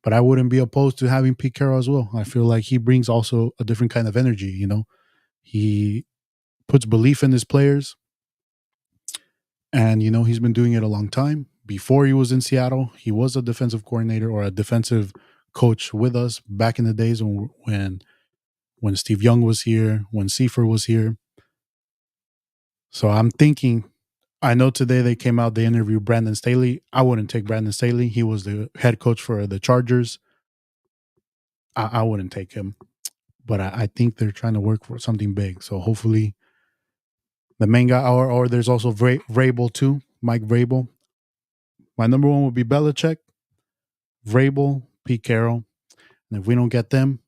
but I wouldn't be opposed to having Pete Carroll as well. I feel like he brings also a different kind of energy. He puts belief in his players. And, he's been doing it a long time. Before he was in Seattle, he was a defensive coordinator or a defensive coach with us back in the days when Steve Young was here, when Seifert was here. So I'm thinking, I know today they came out, they interviewed Brandon Staley. I wouldn't take Brandon Staley. He was the head coach for the Chargers. I wouldn't take him. But I think they're trying to work for something big. So hopefully the main guy, or there's also Vrabel too, Mike Vrabel. My number one would be Belichick, Vrabel, Pete Carroll. And if we don't get them,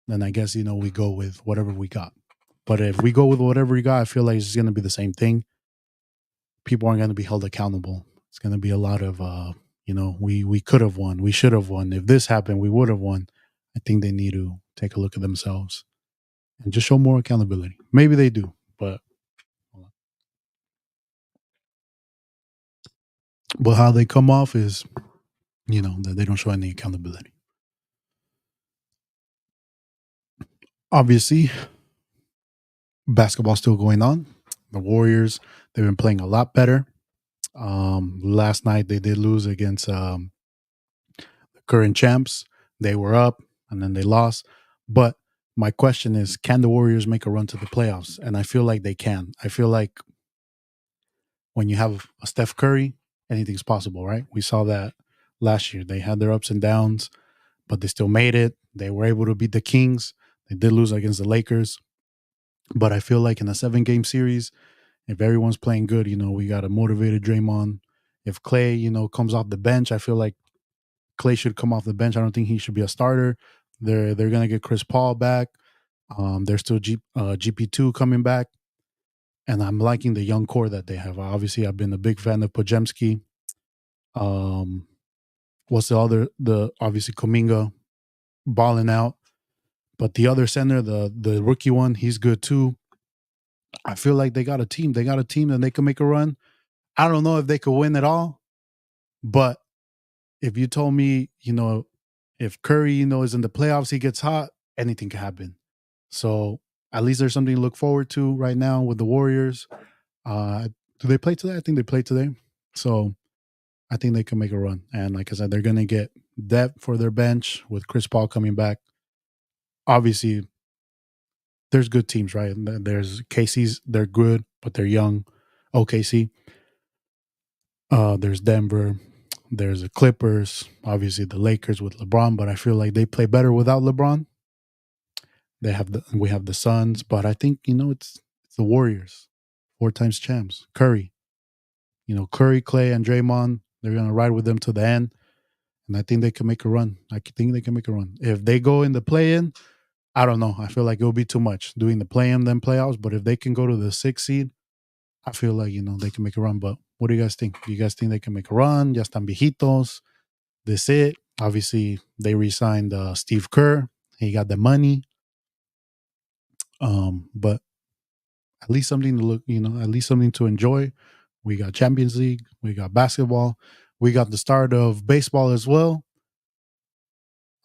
then I guess, we go with whatever we got. But if we go with whatever we got, I feel like it's going to be the same thing. People aren't going to be held accountable. It's going to be a lot of, we could have won. We should have won. If this happened, we would have won. I think they need to take a look at themselves and just show more accountability. Maybe they do, but how they come off is, that they don't show any accountability. Obviously, basketball's still going on. The Warriors, they've been playing a lot better. Last night they did lose against the current champs. They were up and then they lost. But my question is, can the Warriors make a run to the playoffs? And I feel like they can. I feel like when you have a Steph Curry, anything's possible, right? We saw that last year. They had their ups and downs, but they still made it. They were able to beat the Kings. They did lose against the Lakers. But I feel like in a 7-game series, if everyone's playing good, we got a motivated Draymond. If Clay, comes off the bench, I feel like Clay should come off the bench. I don't think he should be a starter. They're gonna get Chris Paul back. There's still GP2 coming back, and I'm liking the young core that they have. Obviously, I've been a big fan of Pojemski. Um, what's the obviously Kuminga balling out, but the other center, the rookie one, he's good too. I feel like they got a team. They got a team that they can make a run. I don't know if they could win at all, but if you told me, if Curry, is in the playoffs, he gets hot, anything can happen. So at least there's something to look forward to right now with the Warriors. Uh, do they play today? I think they play today. So I think they can make a run. And like I said, they're going to get depth for their bench with Chris Paul coming back. Obviously, there's good teams, right? There's KC's, they're good, but they're young. OKC. There's Denver. There's the Clippers. Obviously, the Lakers with LeBron, but I feel like they play better without LeBron. We have the Suns, but I think it's the Warriors, 4 times champs. Curry, Curry, Clay, and Draymond. They're gonna ride with them to the end, and I think they can make a run. I think they can make a run. If they go in the play-in, I don't know. I feel like it will be too much doing the play-in then playoffs. But if they can go to the 6th seed, I feel like they can make a run. But what do you guys think? Do you guys think they can make a run? Ya están viejitos. This it. Obviously, they re-signed Steve Kerr. He got the money. But At least something to look, at least something to enjoy. We got Champions League, we got basketball, we got the start of baseball as well.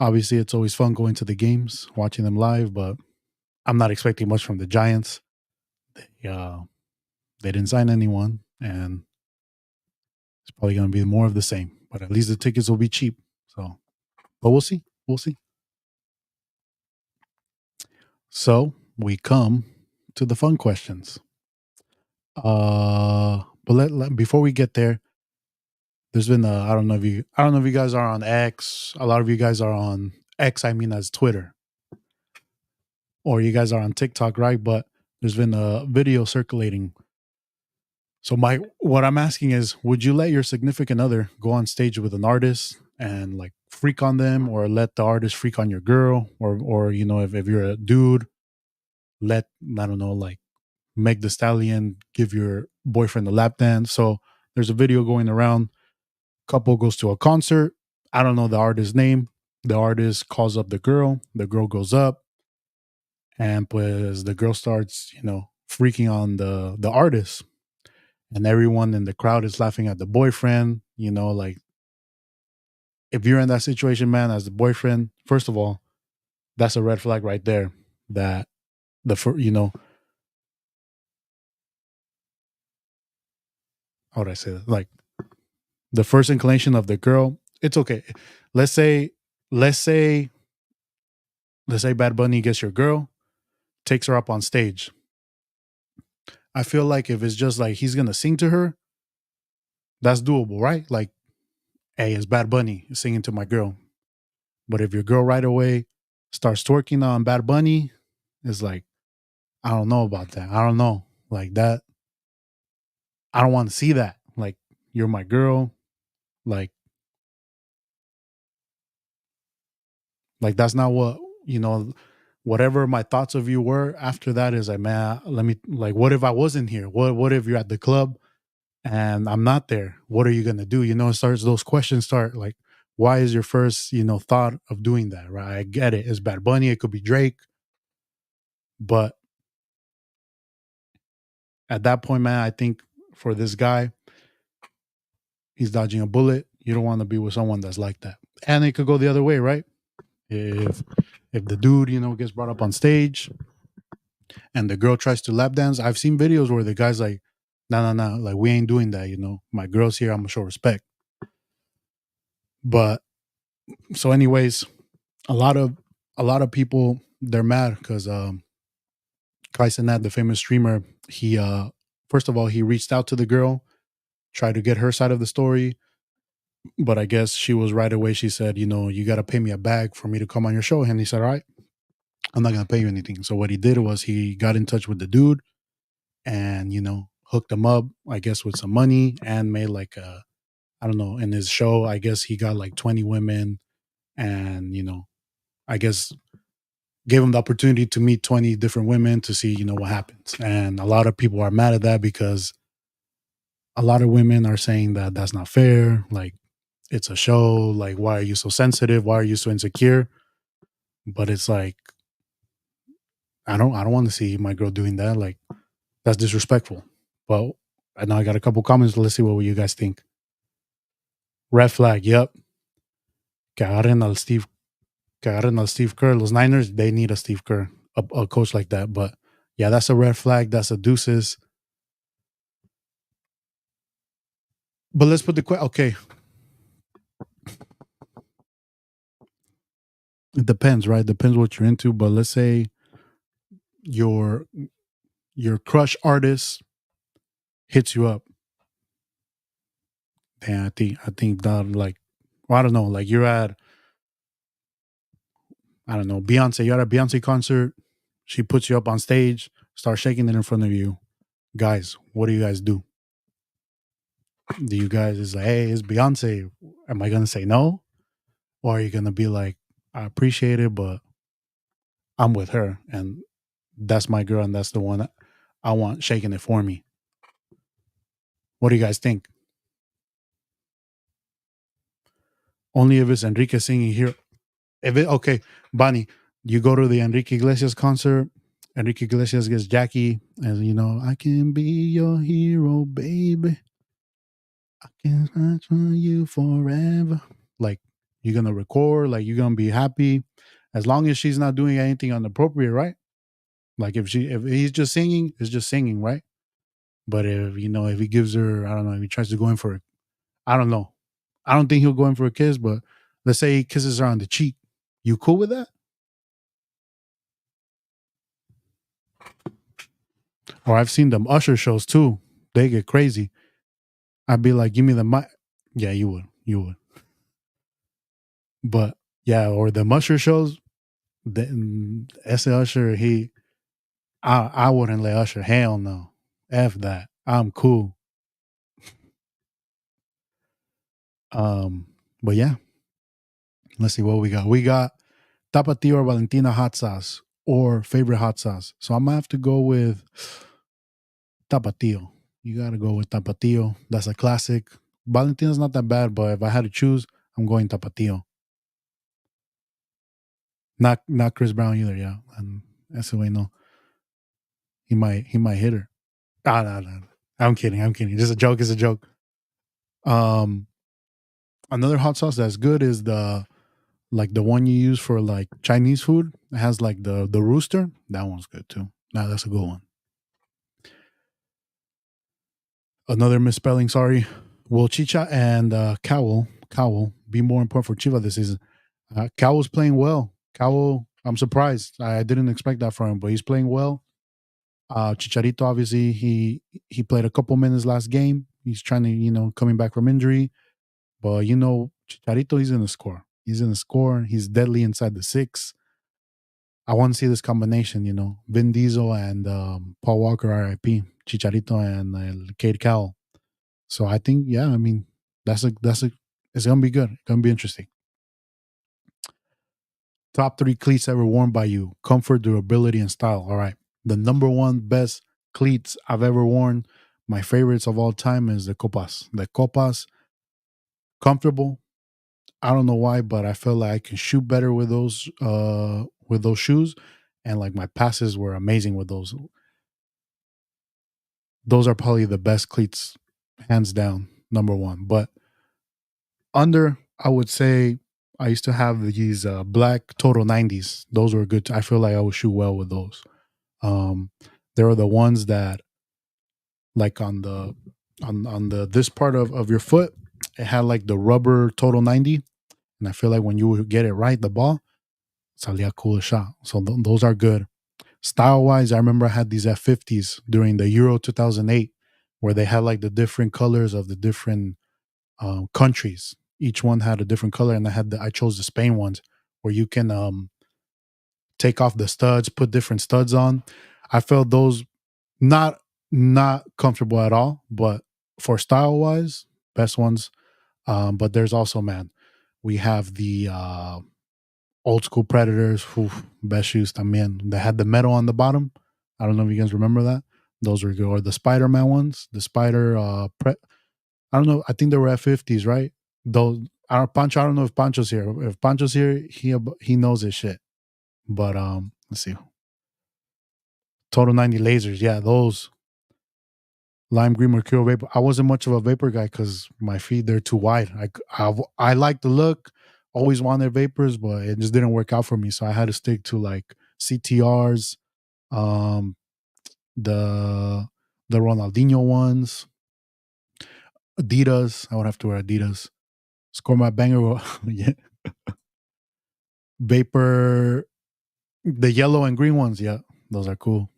Obviously, it's always fun going to the games, watching them live, but I'm not expecting much from the Giants. They didn't sign anyone, and it's probably going to be more of the same. But at least the tickets will be cheap. So, but we'll see. We'll see. So we come to the fun questions. But before we get there, there's been I don't know if you guys are on X. A lot of you guys are on X. I mean, as Twitter, or you guys are on TikTok, right? But there's been a video circulating. So my what I'm asking is, would you let your significant other go on stage with an artist and like freak on them, or let the artist freak on your girl, or if you're a dude, let I don't know, like Meg the Stallion give your boyfriend a lap dance. So there's a video going around. Couple goes to a concert. I don't know the artist's name. The artist calls up the girl. The girl goes up, and pues the girl starts, freaking on the artist, and everyone in the crowd is laughing at the boyfriend. Like if you're in that situation, man, as the boyfriend, first of all, that's a red flag right there. That how would I say that? Like the first inclination of the girl, it's okay. Let's say, let's say, let's say Bad Bunny gets your girl, takes her up on stage. I feel like if it's just like he's gonna sing to her, that's doable, right? Like, hey, it's Bad Bunny singing to my girl. But if your girl right away starts twerking on Bad Bunny, it's like, I don't know about that. I don't know. Like that, I don't want to see that. Like, you're my girl. Like, that's not what, whatever my thoughts of you were after that is like, man, let me, like, what if I wasn't here? What if you're at the club and I'm not there? What are you gonna do? It starts, those questions start like, why is your first, thought of doing that? Right? I get it. It's Bad Bunny, it could be Drake, but at that point, man, I think for this guy, he's dodging a bullet. You don't want to be with someone that's like that. And it could go the other way, right? If the dude, gets brought up on stage and the girl tries to lap dance, I've seen videos where the guy's like, no, no, no, like we ain't doing that, My girl's here, I'm gonna show respect. But so anyways, a lot of people, they're mad because Kai Cenat, the famous streamer, he first of all, he reached out to the girl, tried to get her side of the story, but I guess she was right away. She said, you got to pay me a bag for me to come on your show. And he said, all right, I'm not going to pay you anything. So what he did was he got in touch with the dude and, hooked him up, I guess, with some money and made like I don't know, in his show, I guess he got like 20 women and, I guess gave him the opportunity to meet 20 different women to see, what happens. And a lot of people are mad at that because a lot of women are saying that that's not fair. Like, it's a show. Like, why are you so sensitive? Why are you so insecure? But it's like, I don't want to see my girl doing that. Like, that's disrespectful. Well, I know I got a couple comments. Let's see what you guys think. Red flag. Yep. Que agarren al Steve. Que agarren al Steve Kerr. Los Niners, they need a Steve Kerr, a coach like that. But yeah, that's a red flag. That's a deuces. But let's put the question. Okay. It depends, right? Depends what you're into. But let's say your crush artist hits you up. And I think that, like, well, I don't know, like you're at, I don't know, Beyonce. You're at a Beyonce concert. She puts you up on stage, start shaking it in front of you. Guys, what do you guys do? Do you guys is like, hey, it's Beyonce? Am I gonna say no, or are you gonna be like, I appreciate it, but I'm with her, and that's my girl, and that's the one I want shaking it for me. What do you guys think? Only if it's Enrique singing here. If it okay, Bonnie, you go to the Enrique Iglesias concert Enrique Iglesias gets Jackie, and you know, I can be your hero, baby. I can search for you forever. Like, you're gonna record, like you're gonna be happy, as long as she's not doing anything inappropriate, right? Like if he's just singing, it's just singing, right? But if you know if he gives her, I don't know, if he tries to go in for it, I don't know. I don't think he'll go in for a kiss, but let's say he kisses her on the cheek. You cool with that? Or I've seen them Usher shows too. They get crazy. I'd be like, give me the mic. Yeah, you would. You would. But yeah, or the Usher shows, ese Usher, I wouldn't let Usher. Hell no. F that. I'm cool. Um, but yeah, let's see what we got. We got Tapatio or Valentina hot sauce or favorite hot sauce. So I'm gonna have to go with Tapatio. You gotta go with Tapatio. That's a classic. Valentina's not that bad, but if I had to choose, I'm going Tapatio. Not Chris Brown either, yeah. And that's the way no. He might hit her. Ah, no, no. I'm kidding. I'm kidding. Just a joke is a joke. Um Another hot sauce that's good is the one you use for like Chinese food. It has like the rooster. That one's good too. Nah, that's a good one. Another misspelling, sorry. Will Chicha and Cowell be more important for Chiva this season? Cowell's playing well. Cowell, I'm surprised. I didn't expect that from him, but he's playing well. Chicharito, obviously, he played a couple minutes last game. He's trying to, coming back from injury. But Chicharito, he's gonna score. He's gonna score. He's deadly inside the six. I want to see this combination, Vin Diesel and Paul Walker, RIP, Chicharito and Cade Cowell. So I think, yeah, I mean, it's gonna be good. It's gonna be interesting. Top three cleats ever worn by you: comfort, durability, and style. All right, the number one best cleats I've ever worn. My favorites of all time is the Copas. The Copas, comfortable. I don't know why, but I feel like I can shoot better with those shoes, and like my passes were amazing with those. Those are probably the best cleats, hands down, number one. But under, I would say I used to have these black Total 90s. Those were good. I feel like I would shoot well with those. Um, there are the ones that, like on the this part of your foot, it had like the rubber Total 90, and I feel like when you would get it right, the ball salía cool shot. So those are good. Style wise, I remember I had these F50s during the Euro 2008, where they had like the different colors of the different countries. Each one had a different color, and I chose the Spain ones, where you can take off the studs, put different studs on. I felt those not not comfortable at all, but for style wise, best ones. But there's also, man, we have the old school Predators, whew, best shoes también. They had the metal on the bottom. I don't know if you guys remember that. Those were good. Or the Spider Man ones, the Spider I don't know. I think they were F50s, right? Those. Pancho. I don't know if Pancho's here. If Pancho's here, he knows his shit. But let's see. Total 90 lasers. Yeah, those lime green mercurial vapor. I wasn't much of a vapor guy because my feet they're too wide. I like the look. Always wanted vapors, but it just didn't work out for me. So I had to stick to like CTRs, um, the Ronaldinho ones, Adidas. I would have to wear Adidas. Score my banger. Yeah. Vapor, the yellow and green ones. Yeah, those are cool.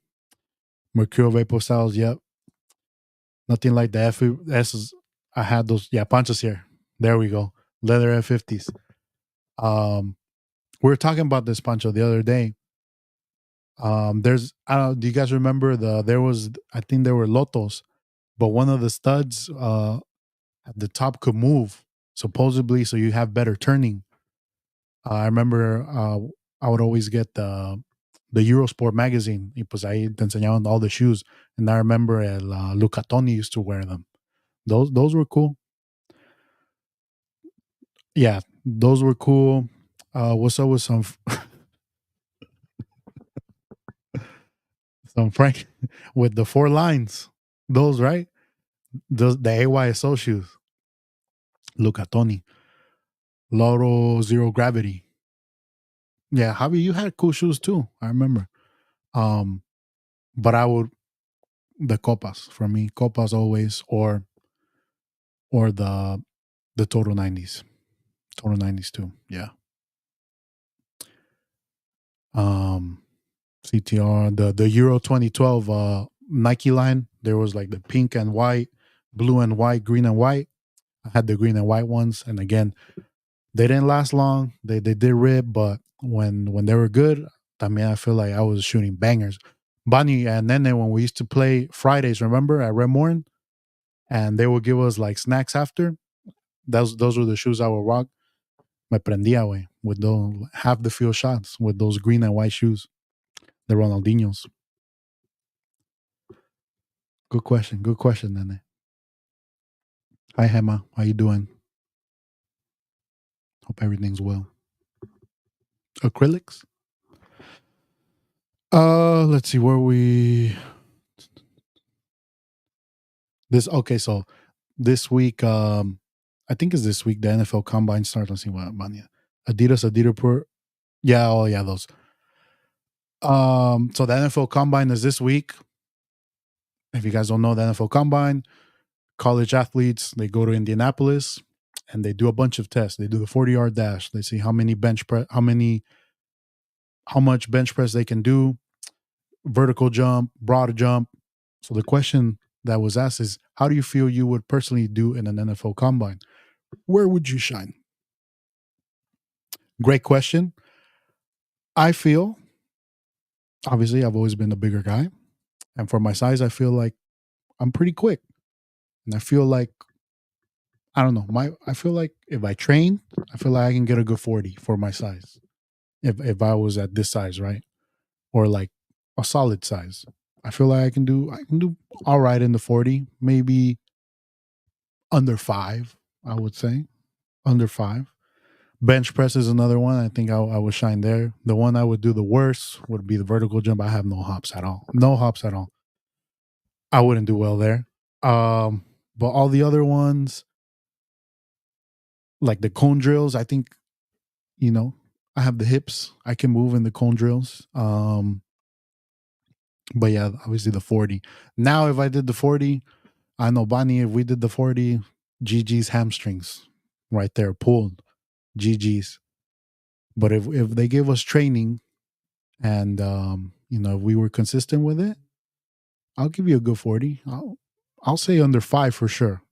Mercurial vapor styles. Yep. Nothing like the S's. I had those. Yeah, Pancho's here. There we go. Leather F50s. Um, we were talking about this, Pancho, the other day. There's I don't know, do you guys remember there was, I think there were Lotos, but one of the studs at the top could move, supposedly, so you have better turning. I remember I would always get the Eurosport magazine, y pues ahí te enseñaban all the shoes, and I remember Luca Toni used to wear them. Those were cool. Yeah, those were cool. What's up with some Some Frank with the four lines. Those right? Those the AYSO shoes. Lucatoni. Loro Zero Gravity. Yeah, Javi, you had cool shoes too. I remember. Um, but I would the Copas for me. Copas always or the Total 90s. Total 90s too. Yeah. Um CTR, the Euro 2012 Nike line, there was like the pink and white, blue and white, green and white. I had the green and white ones, and again, they didn't last long. They did rip, but when they were good, I mean, I feel like I was shooting bangers. Bunny and Nene, when we used to play Fridays, remember at Red Morn, and they would give us like snacks after. Those were the shoes I would rock. Me prendía, way with those half the field shots with those green and white shoes, the Ronaldinhos. Good question. Good question, Nene. Hi, Hema. How you doing? Hope everything's well. Acrylics? Let's see where we this okay, so this week, I think it's this week the NFL combine starts. Let's see what Mania. Adidas Pro. Yeah, oh yeah, those. So the NFL combine is this week. If you guys don't know the NFL combine, college athletes, they go to Indianapolis and they do a bunch of tests. They do the 40-yard dash. They see how many how much bench press they can do, vertical jump, broad jump. So the question that was asked is, how do you feel you would personally do in an NFL combine? Where would you shine? Great question. I feel, obviously, I've always been a bigger guy. And for my size, I feel like I'm pretty quick. And I feel like, I don't know, I feel like if I train, I feel like I can get a good 40 for my size. If I was at this size, right? Or like a solid size. I feel like I can do all right in the 40, maybe under 5, I would say. Under 5. Bench press is another one. I think I would shine there. The one I would do the worst would be the vertical jump. I have no hops at all. No hops at all. I wouldn't do well there. Um, but all the other ones, like the cone drills, I think, you know, I have the hips. I can move in the cone drills. But yeah, obviously the 40. Now, if I did the 40, I know Bonnie, if we did the 40, GG's hamstrings right there, pulled. GG's. But if they gave us training and if we were consistent with it, I'll give you a good 40. I'll say under 5 for sure.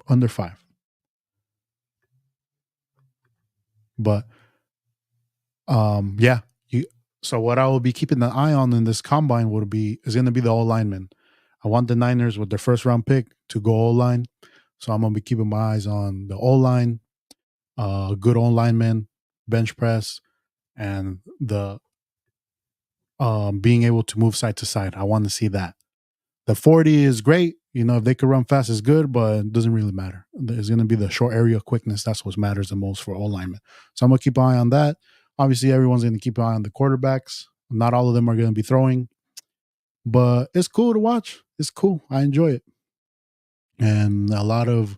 Under 5. But yeah, you so what I will be keeping an eye on in this combine is going to be the O lineman. I want the Niners with their first round pick to go O line. So I'm going to be keeping my eyes on the O line, good O lineman, bench press, and the being able to move side to side. I want to see that. The 40 is great. If they could run fast, is good, but it doesn't really matter. It's going to be the short area quickness. That's what matters the most for all linemen. So I'm going to keep an eye on that. Obviously, everyone's going to keep an eye on the quarterbacks. Not all of them are going to be throwing, but it's cool to watch. It's cool. I enjoy it. And a lot of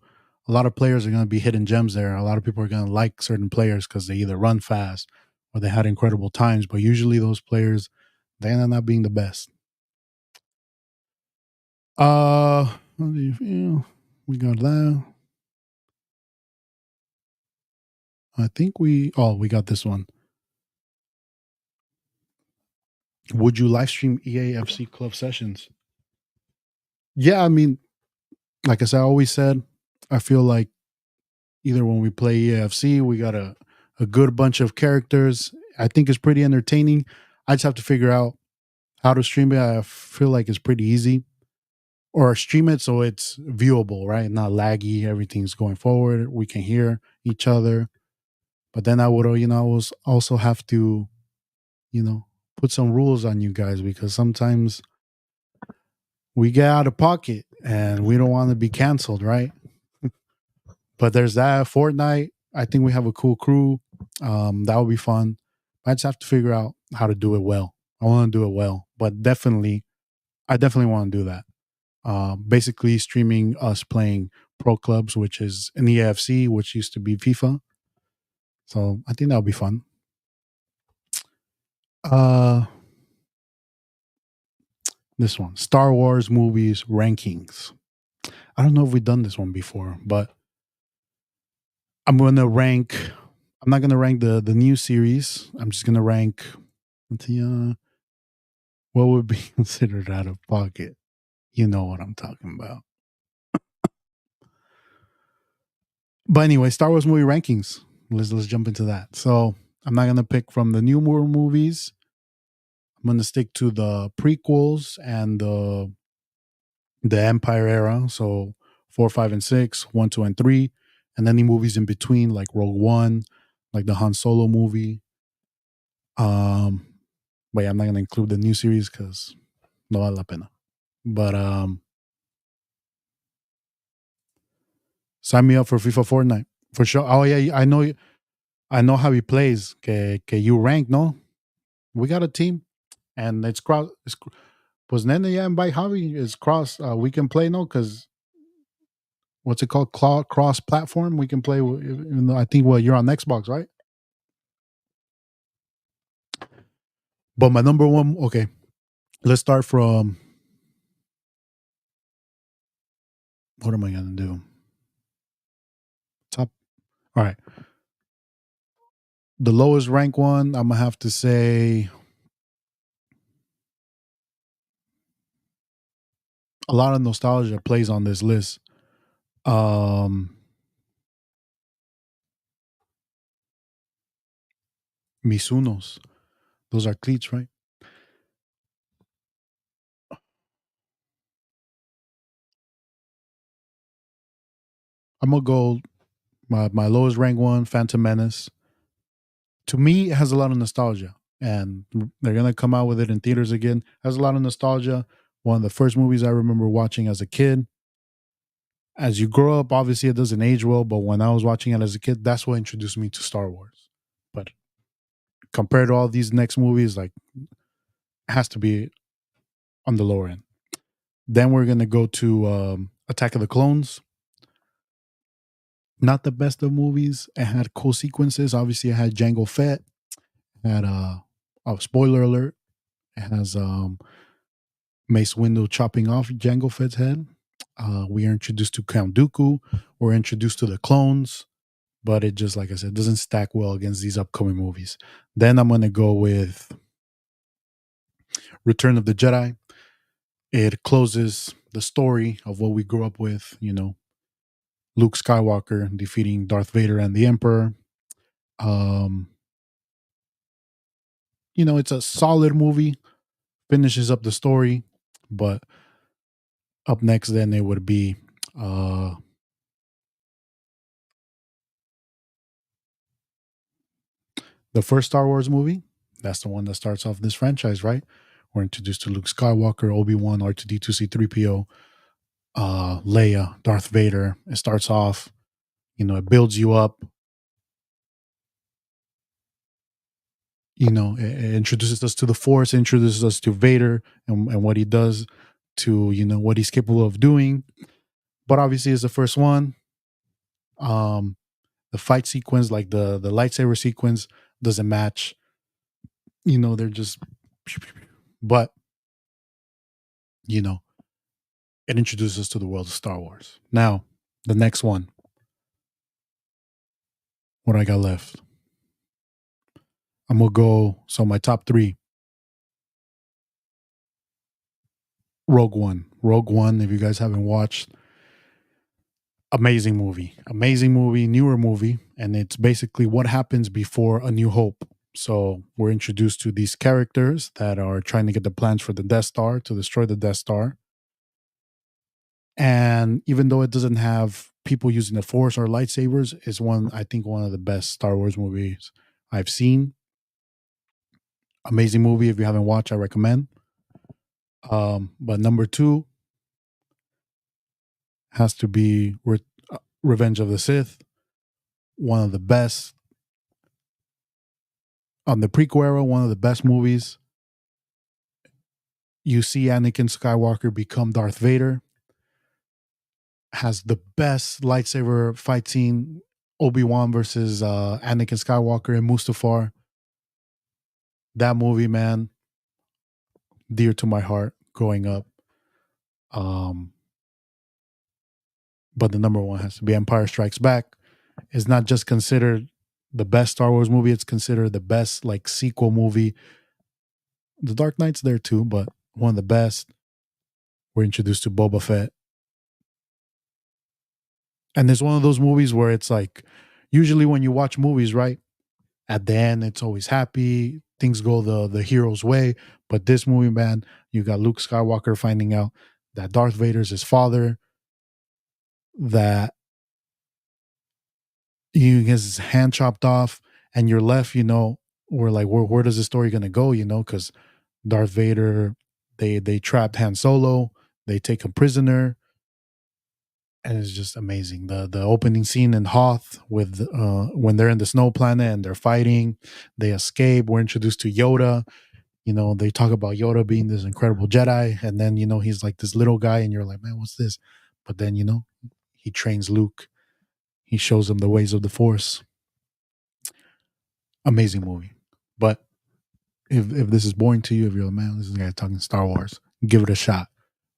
players are going to be hidden gems there. A lot of people are going to like certain players because they either run fast or they had incredible times. But usually those players, they end up not being the best. How do you feel? We got that. I think we got this one. Would you live stream EAFC club sessions? Yeah, I mean, like I always said, I feel like either when we play EAFC, we got a good bunch of characters. I think it's pretty entertaining. I just have to figure out how to stream it. I feel like it's pretty easy. Or stream it so it's viewable, right? Not laggy. Everything's going forward. We can hear each other. But then I would, also have to, put some rules on you guys because sometimes we get out of pocket and we don't want to be canceled, right? But there's that Fortnite. I think we have a cool crew. That would be fun. I just have to figure out how to do it well. I want to do it well, but definitely I definitely want to do that. Basically, streaming us playing pro clubs, which is in the AFC, which used to be FIFA. So I think that'll be fun. Uh, this one, Star Wars movies rankings. I don't know if we've done this one before, but I'm gonna rank. I'm not gonna rank the new series. I'm just gonna rank. Let's see, what would be considered out of pocket. You know what I'm talking about. But anyway, Star Wars movie rankings. Let's jump into that. So I'm not gonna pick from the newer movies. I'm gonna stick to the prequels and the Empire era. So 4, 5, and 6, 1, 2, and 3, and any movies in between, like Rogue One, like the Han Solo movie. Um, but yeah, I'm not gonna include the new series because no vale la pena. But sign me up for FIFA Fortnite for sure. Oh yeah, I know how he plays. Que you rank, no? We got a team, and it's cross. Pues nene, yeah, invite Javi. It's cross. We can play, no? Because what's it called? Cross platform. We can play. Even though I think you're on Xbox, right? But my number one. Okay, let's start from. What am I gonna do? Top. All right. The lowest rank one. I'm gonna have to say a lot of nostalgia plays on this list. Um, Misunos. Those are cleats, right? I'm gonna go my lowest rank one, Phantom Menace. To me, it has a lot of nostalgia, and they're gonna come out with it in theaters again. It has a lot of nostalgia. One of the first movies I remember watching as a kid. As you grow up, obviously it doesn't age well, but when I was watching it as a kid, that's what introduced me to Star Wars. But compared to all these next movies, like it has to be on the lower end. Then we're gonna go to Attack of the Clones. Not the best of movies. It had cool sequences. Obviously, it had Jango Fett. It had oh, spoiler alert. It has Mace Windu chopping off Jango Fett's head. We are introduced to Count Dooku. We're introduced to the clones, but it just, like I said, doesn't stack well against these upcoming movies. Then I'm gonna go with Return of the Jedi. It closes the story of what we grew up with. You know, Luke Skywalker defeating Darth Vader and the Emperor. Um, it's a solid movie, finishes up the story, but up next then it would be uh the first Star Wars movie. That's the one that starts off this franchise, right? We're introduced to Luke Skywalker, Obi-Wan, R2D2, C3PO, Leia, Darth Vader. It starts off, it builds you up. It introduces us to the Force, introduces us to Vader and what he does to, what he's capable of doing. But obviously, it's the first one. Um, the fight sequence, like the lightsaber sequence, doesn't match. They're just, but you know, it introduces us to the world of Star Wars. Now, the next one, what I got left, I'm gonna go. So my top three: Rogue One. Rogue One. If you guys haven't watched, amazing movie, newer movie, and it's basically what happens before A New Hope. So we're introduced to these characters that are trying to get the plans for the Death Star to destroy the Death Star. And even though it doesn't have people using the Force or lightsabers, it's I think one of the best Star Wars movies I've seen. Amazing movie. If you haven't watched, I recommend. But number two has to be Revenge of the Sith. One of the best on the prequel era. One of the best movies. You see Anakin Skywalker become Darth Vader, has the best lightsaber fight scene, Obi-Wan versus Anakin Skywalker and Mustafar. That movie, man, dear to my heart growing up. Um, but the number one has to be Empire Strikes Back. It's not just considered the best Star Wars movie, it's considered the best like sequel movie. The Dark Knight's there too, but one of the best. We're introduced to Boba Fett. And it's one of those movies where it's like, usually when you watch movies, right? At the end, it's always happy. Things go the hero's way. But this movie, man, you got Luke Skywalker finding out that Darth Vader's his father, that he gets his hand chopped off, and you're left, we're like, where does this story gonna go? Because Darth Vader, they trapped Han Solo, they take him prisoner, and it's just amazing. The opening scene in Hoth with when they're in the snow planet and they're fighting, they escape. We're introduced to Yoda. They talk about Yoda being this incredible Jedi, and then he's like this little guy, and you're like, man, what's this? But then he trains Luke. He shows him the ways of the Force. Amazing movie. But if this is boring to you, if you're like, man, this is a guy talking Star Wars, give it a shot.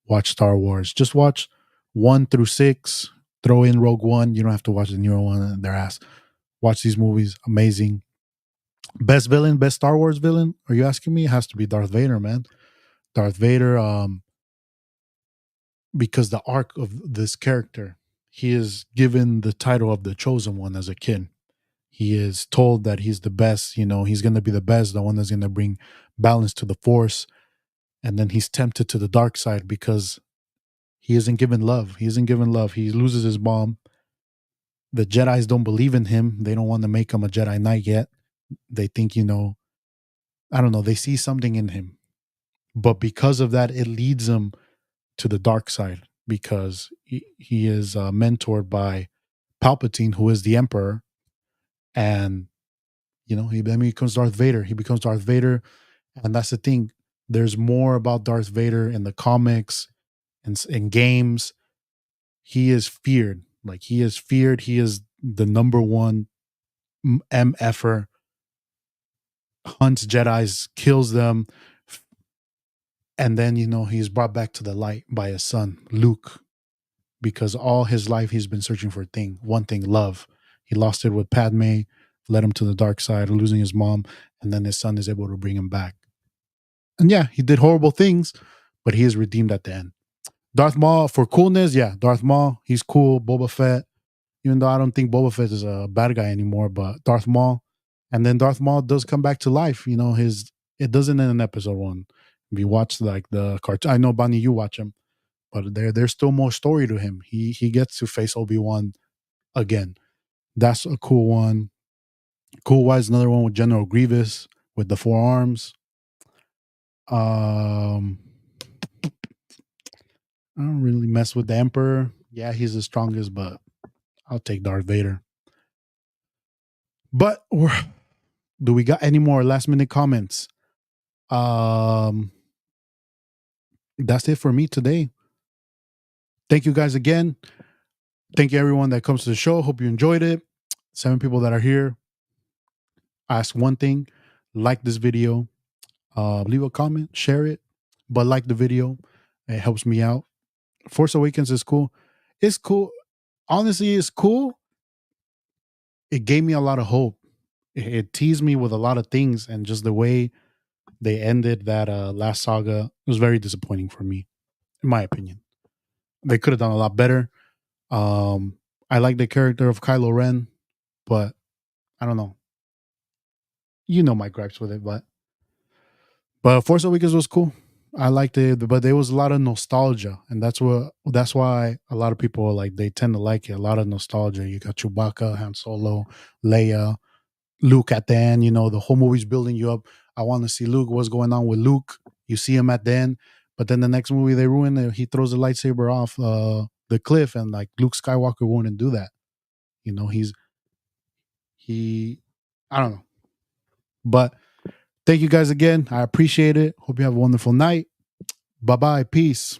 Watch Star Wars. Just watch 1 through 6. Throw in Rogue One. You don't have to watch the newer one and their ass. Watch these movies. Amazing. Best villain, best Star Wars villain? Are you asking me? It has to be Darth Vader, man. Darth Vader, because the arc of this character, he is given the title of the chosen one as a kid. He is told that he's the best, he's going to be the best, the one that's going to bring balance to the Force. And then he's tempted to the dark side because he isn't given love. He isn't given love. He loses his mom. The Jedis don't believe in him. They don't want to make him a Jedi Knight yet. They think, I don't know, they see something in him. But because of that, it leads him to the dark side because he is mentored by Palpatine, who is the Emperor. And, he then becomes Darth Vader. He becomes Darth Vader. And that's the thing. There's more about Darth Vader in the comics and in games. He is feared. Like, he is feared. He is the number one MFer. Hunts Jedis, kills them. And then, he's brought back to the light by his son, Luke, because all his life he's been searching for one thing, love. He lost it with Padme, led him to the dark side, losing his mom, and then his son is able to bring him back. And yeah, he did horrible things, but he is redeemed at the end. Darth Maul, for coolness, yeah, Darth Maul, he's cool. Boba Fett, even though I don't think Boba Fett is a bad guy anymore, but Darth Maul. And then Darth Maul does come back to life. It doesn't end in episode 1. If you watch like the cartoon, I know Bonnie, you watch him, but there's still more story to him. He gets to face Obi-Wan again. That's a cool one. Cool Wise, another one with General Grievous with the 4 arms. I don't really mess with the Emperor. Yeah, he's the strongest, but I'll take Darth Vader. But do we got any more last minute comments? That's it for me today. Thank you guys again. Thank you everyone that comes to the show. Hope you enjoyed it. 7 people that are here. Ask one thing: like this video, leave a comment, share it, but like the video. It helps me out. Force Awakens is cool. It's cool. Honestly, it's cool. It gave me a lot of hope. It teased me with a lot of things, and just the way they ended that last saga was very disappointing for me, in my opinion. They could have done a lot better. I like the character of Kylo Ren, but I don't know. You know my gripes with it, but Force Awakens was cool. I liked it, but there was a lot of nostalgia, and that's why a lot of people like they tend to like it. A lot of nostalgia. You got Chewbacca, Han Solo, Leia, Luke at the end. The whole movie's building you up. I want to see Luke. What's going on with Luke? You see him at the end, but then the next movie they ruin it. He throws the lightsaber off the cliff, and like Luke Skywalker wouldn't do that. He. I don't know, but thank you guys again. I appreciate it. Hope you have a wonderful night. Bye bye. Peace.